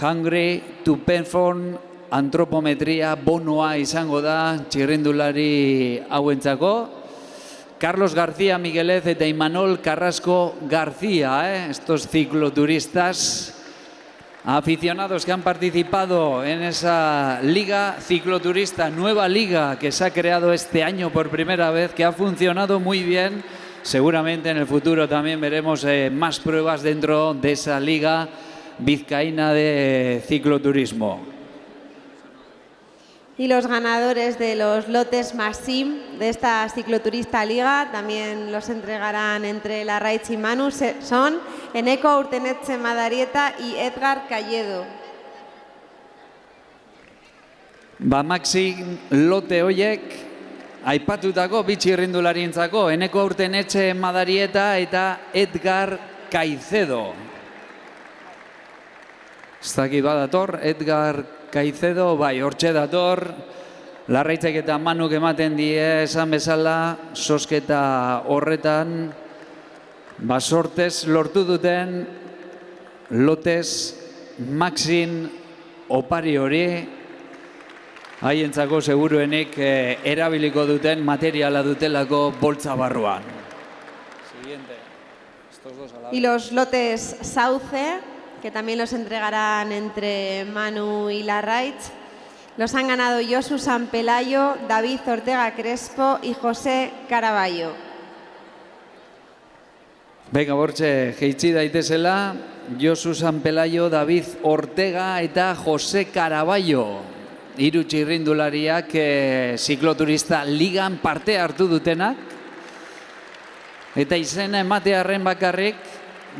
Hungry to Perform antropometria bonoa izango da txirrindulari hauentzako. Carlos García Miguelez eta Imanol Carrasco García, estos cicloturistas aficionados que han participado en esa liga cicloturista, nueva liga que se ha creado este año por primera vez, que ha funcionado muy bien. Seguramente en el futuro también veremos más pruebas dentro de esa liga vizcaína de cicloturismo. Y los ganadores de los lotes Maxim de esta cicloturista liga también los entregarán entre Larraitz y Manu. Son Eneko Urtenetxe Madarieta y Edgar Calledo. Maxim lote hoiek aipatutako bi txirrindularientzako Eneko Urtenetxe Madarieta eta Edgar Caicedo. Ez dakit badator, Edgar Caicedo, bai, hortxe dator, Larraitzek eta Manuk ematen die esan bezala, sosketa horretan, sortez lortu duten lotes Maxim opari hori, haientzako seguruenik erabiliko duten materiala dutelako boltza barruan. Y los lotes Sauce, que también los entregarán entre Manu y Larraitz, los han ganado Josu Sanpelayo, David Ortega Crespo y José Caraballo. Venga, bortxe, jeitzi daitezela, Josu Sanpelayo, David Ortega eta José Caraballo. Hiru txirrindulariak zikloturista ligan parte hartu dutenak. Eta izena ematearren bakarrik,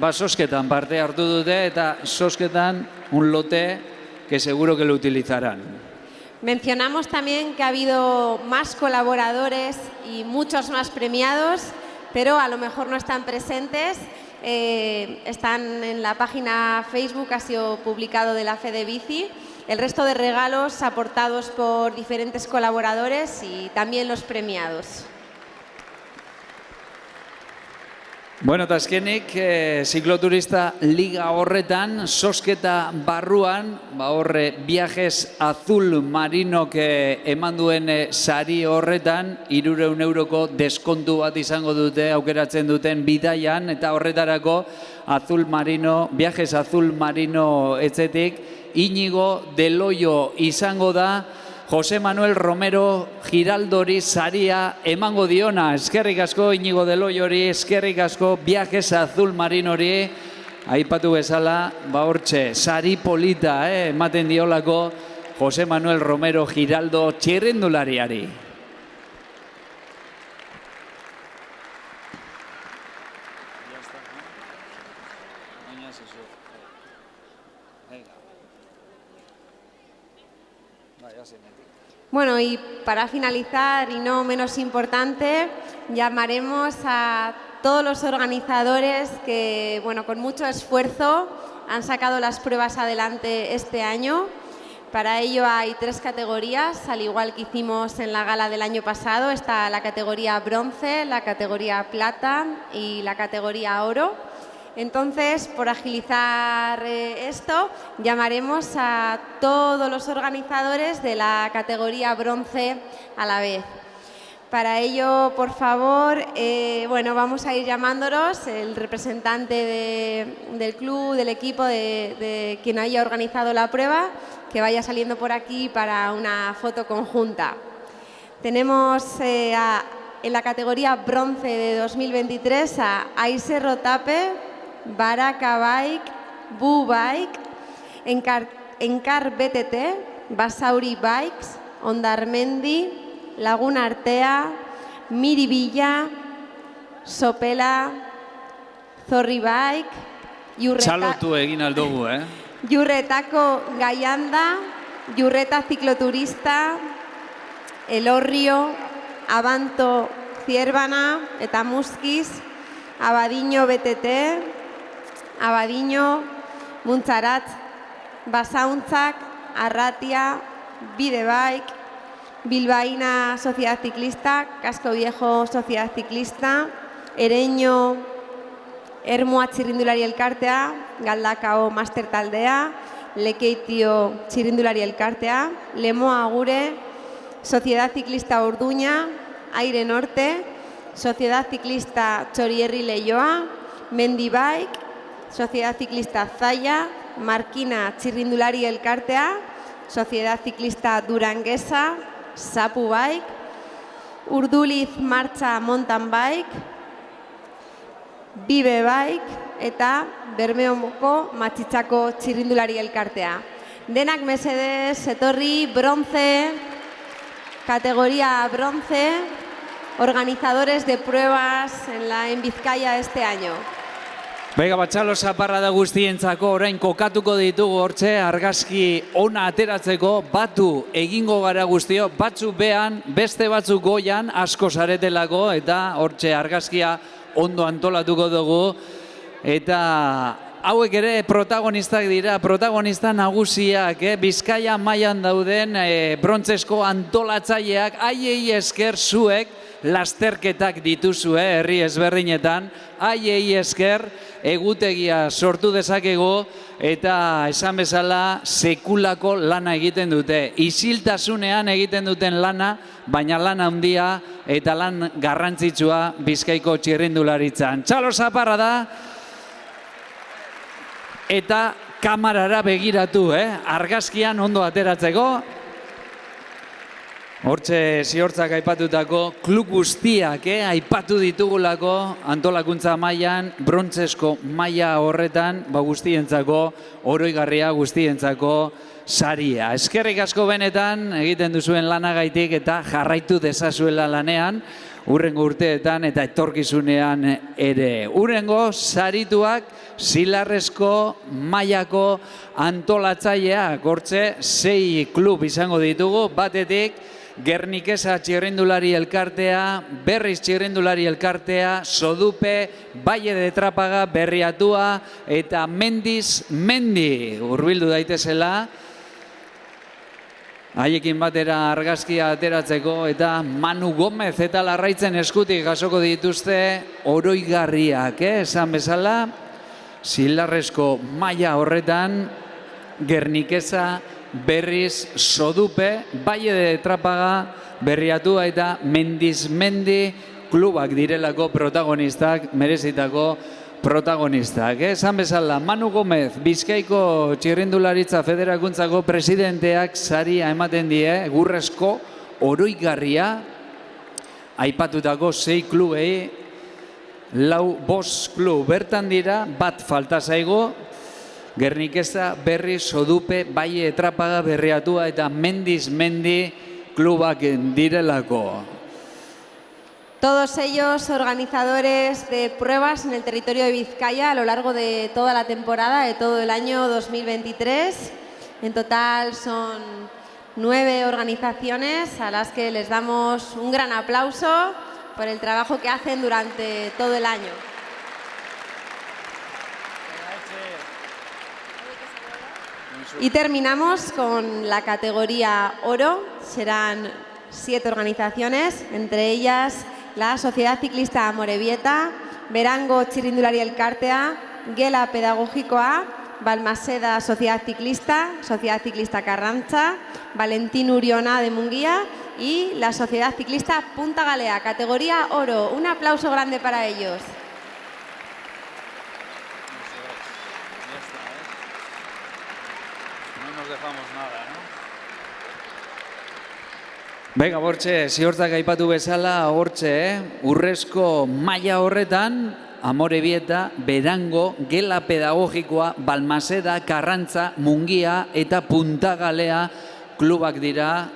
sosketan parte hartu dute eta sosketan un lote que seguro que lo utilizarán. Mencionamos también que ha habido más colaboradores y muchos más premiados, pero a lo mejor no están presentes. Están en la página Facebook, ha sido publicado de la Fede Bici. El resto de regalos aportados por diferentes colaboradores y también los premiados. Bueno, eta azkenik, zikloturista liga horretan, sosketa barruan, horre Viajes Azul Marinok eman duen sari horretan, 300 euroko deskontu bat izango dute aukeratzen duten bidaian, eta horretarako Viajes Azul Marino etzetik, Iñigo Deloio izango da, José Manuel Romero Giraldori saria emango diona. Eskerrik asko Iñigo Deloiori, eskerrik asko Viajes Azul Marinori, aipatu bezala, hortxe, sari polita, ematen diolako José Manuel Romero Giraldo txirrindulariari. Bueno, y para finalizar, y no menos importante, llamaremos a todos los organizadores que, bueno, con mucho esfuerzo han sacado las pruebas adelante este año. Para ello hay 3 categorías, al igual que hicimos en la gala del año pasado. Está la categoría bronce, la categoría plata y la categoría oro. Entonces, por agilizar esto, llamaremos a todos los organizadores de la categoría bronce a la vez. Para ello, por favor, bueno, vamos a ir llamándolos, el representante del club, del equipo, de quien haya organizado la prueba, que vaya saliendo por aquí para una foto conjunta. Tenemos en la categoría bronce de 2023 a Aise Rotape, Baraka Bike, Bu Bike, Enkar BTT, Basauri Bikes, Ondarmendi, Laguna Artea, Miri Villa, Sopela, Zorri Bike, Txalotu egin aldugu, Yurretako Gaianda, Yurreta Cicloturista, Elorrio, Abanto Zierbana eta Muskiz, Abadiño BTT, Abadiño, Muntzaratz, Basauntzak, Arratia, Bidebike, Bilbaína Sociedad Ciclista, Casco Viejo Sociedad Ciclista, Ereño, Ermua Txirrindulari Elkartea, Galdakao Master Taldea, Lekeitio Txirrindulari Elkartea, Lemoa Agure, Sociedad Ciclista Orduña, Aire Norte, Sociedad Ciclista Txorierri Leioa, Mendibike, Sociedad Ciclista Zaya, Markina Txirrindulari Elkartea, Sociedad Ciclista Duranguesa, Sapu Bike, Urduliz Martxa Mountain Bike, Bibe Bike eta Bermeoko Matxitzako Txirrindulari Elkartea. Denak mesedez, etorri, bronce, categoría bronce, organizadores de pruebas en Bizkaia este año. Bega, batxalo zaparra da guztientzako, orain kokatuko ditugu hortxe, argazki ona ateratzeko, batu egingo gara guztio, batzu behan, beste batzuk goian, asko zaretelako, eta hortxe argazkia ondo antolatuko dugu, eta hauek ere protagonistak dira, protagonista nagusiak, Bizkaia mailan dauden brontzesko antolatzaileak, haiei esker zuek, lasterketak dituzue herri ezberdinetan, haiei esker egutegia sortu dezakegu eta esan bezala sekulako lana egiten dute. Isiltasunean egiten duten lana, baina lan handia eta lan garrantzitsua Bizkaiko txirrindularitzan. Txalo zaparra da eta kamarara begiratu, argazkian ondo ateratzeko. Hortxe ziortzak aipatutako klub guztiak aipatu ditugulako antolakuntza mailan, brontzesko maila horretan, guztientzako, oroigarria guztientzako saria. Eskerrik asko benetan egiten duzuen lanagaitik eta jarraitu dezazuela lanean, urrengo urteetan eta etorkizunean ere. Urrengo sarituak Zilarrezko mailako antolatzaileak, hortxe 6 klub izango ditugu, batetik Gernikesa txirrindulari elkartea, Berriz txirrindulari elkartea, Sodupe, Valle de Trápaga, Berriatua eta Mendiz Mendi hurbildu daitezela. Haiekin batera argazkia ateratzeko eta Manu Gomez eta Larraitzen eskutik jasoko dituzte oroigarriak, esan bezala, Zilarrezko maila horretan, Gernikesa, Berriz, Sodupe, Valle de Trápaga, Berriatua eta Mendiz Mendi klubak direlako protagonistak, merezitako protagonistak. Esan bezala, Manu Gomez, Bizkaiko txirrindularitza federakuntzako presidenteak saria ematen die, egurrezko oroigarria, aipatutako 6 klubei, 5 klub bertan dira, bat falta zaigu, Gernikesa, Berriz, Sodupe, Valle de Trápaga, Berriatua eta Mendiz Mendi klubak direlako. Todos ellos organizadores de pruebas en el territorio de Vizcaya a lo largo de toda la temporada, de todo el año 2023. En total son 9 organizaciones a las que les damos un gran aplauso por el trabajo que hacen durante todo el año. Y terminamos con la categoría oro. Serán 7 organizaciones, entre ellas la Sociedad Ciclista Amorebieta, Berango Txirrindulari Elkartea, Gela Pedagogikoa, Balmaseda Sociedad Ciclista Carranza, Valentín Uriona de Munguía y la Sociedad Ciclista Punta Galea, categoría oro. Un aplauso grande para ellos. Bega, hortxe, ziortzak aipatu bezala, hortxe, urrezko maila horretan, Amorebieta, Berango, Gela Pedagogikoa, Balmaseda, Carranza, Munguia eta Punta Galea klubak dira,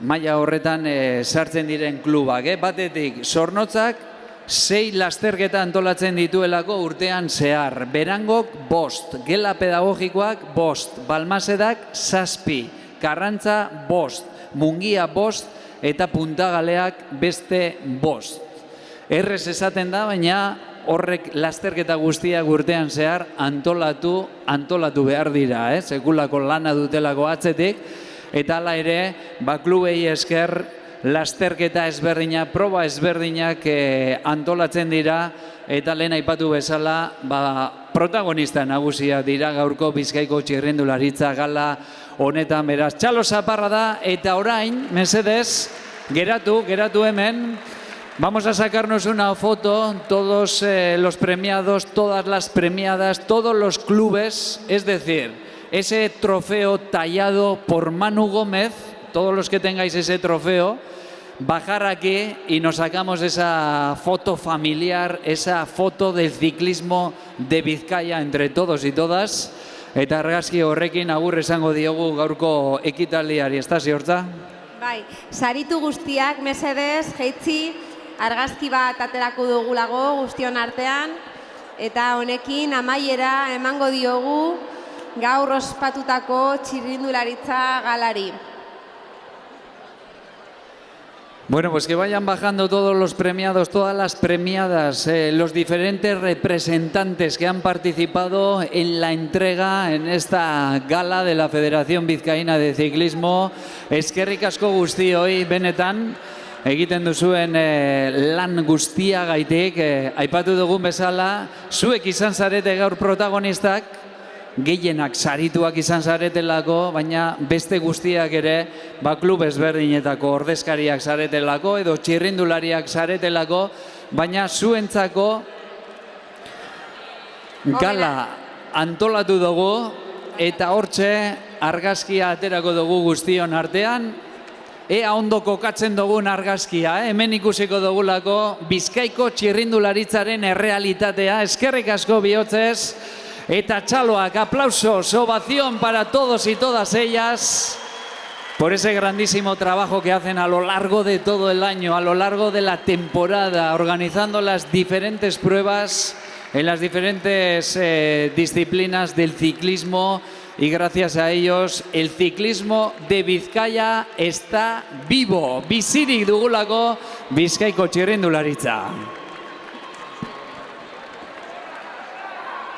maila horretan sartzen diren klubak. Batetik, Zornotzak, 6 lasterketa antolatzen dituelako urtean zehar. Berangok 5, Gela Pedagogikoak 5, Balmasedak 7, Carranza 5, Munguia 5 eta Punta Galeak beste 5. Errez esaten da, baina horrek lasterketa guztiak urtean zehar antolatu behar dira, sekulako lana dutelako atzetik, eta hala ere, klubei esker lasterketa ezberdina, proba ezberdinak antolatzen dira, eta lehen aipatu bezala, protagonista nagusia dira gaurko Bizkaiko txirrindularitza gala honetan, beraz. Txalo zaparra da, eta orain, mesedez, geratu hemen, vamos a sacarnos una foto, todos los premiados, todas las premiadas, todos los clubes, es decir, ese trofeo tallado por Manu Gómez, todos los que tengáis ese trofeo, bajar aquí y nos sacamos esa foto familiar, esa foto del ciclismo de Bizkaia entre todos y todas. Eta argazki horrekin agur esango diogu gaurko ekitaldiari, ez da ziortza? Bai, saritu guztiak, mesedez, jeitzi, argazki bat aterako dugulago guztion artean, eta honekin amaiera emango diogu gaur ospatutako txirrindularitza galari. Bueno, pues que vayan bajando todos los premiados, todas las premiadas, los diferentes representantes que han participado en la entrega, en esta gala de la Federación Vizcaína de Ciclismo. Eskerrik asko guztioi benetan, egiten duzuen lan guztiagaitik. Aipatu dugun bezala, zuek izan zarete gaur protagonistak, gehienak sarituak izan zaretelako, baina beste guztiak ere klub ezberdinetako ordezkariak zaretelako edo txirrindulariak zaretelako, baina zuentzako gala antolatu dugu eta hortxe argazkia aterako dugu guztion artean. Ea ondo kokatzen dugun argazkia, hemen ikusiko dugulako Bizkaiko txirrindularitzaren errealitatea. Eskerrik asko bihotzez. Eta txaloak, aplausos, ovación para todos y todas ellas por ese grandísimo trabajo que hacen a lo largo de todo el año, a lo largo de la temporada, organizando las diferentes pruebas en las diferentes disciplinas del ciclismo, y gracias a ellos el ciclismo de Bizkaia está vivo. Bizirik dugulako Bizkaiko txirrindularitza.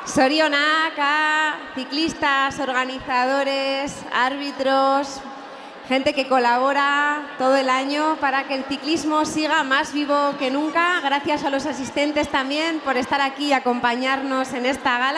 Zorionak a ciclistas, organizadores, árbitros, gente que colabora todo el año para que el ciclismo siga más vivo que nunca. Gracias a los asistentes también por estar aquí y acompañarnos en esta gala.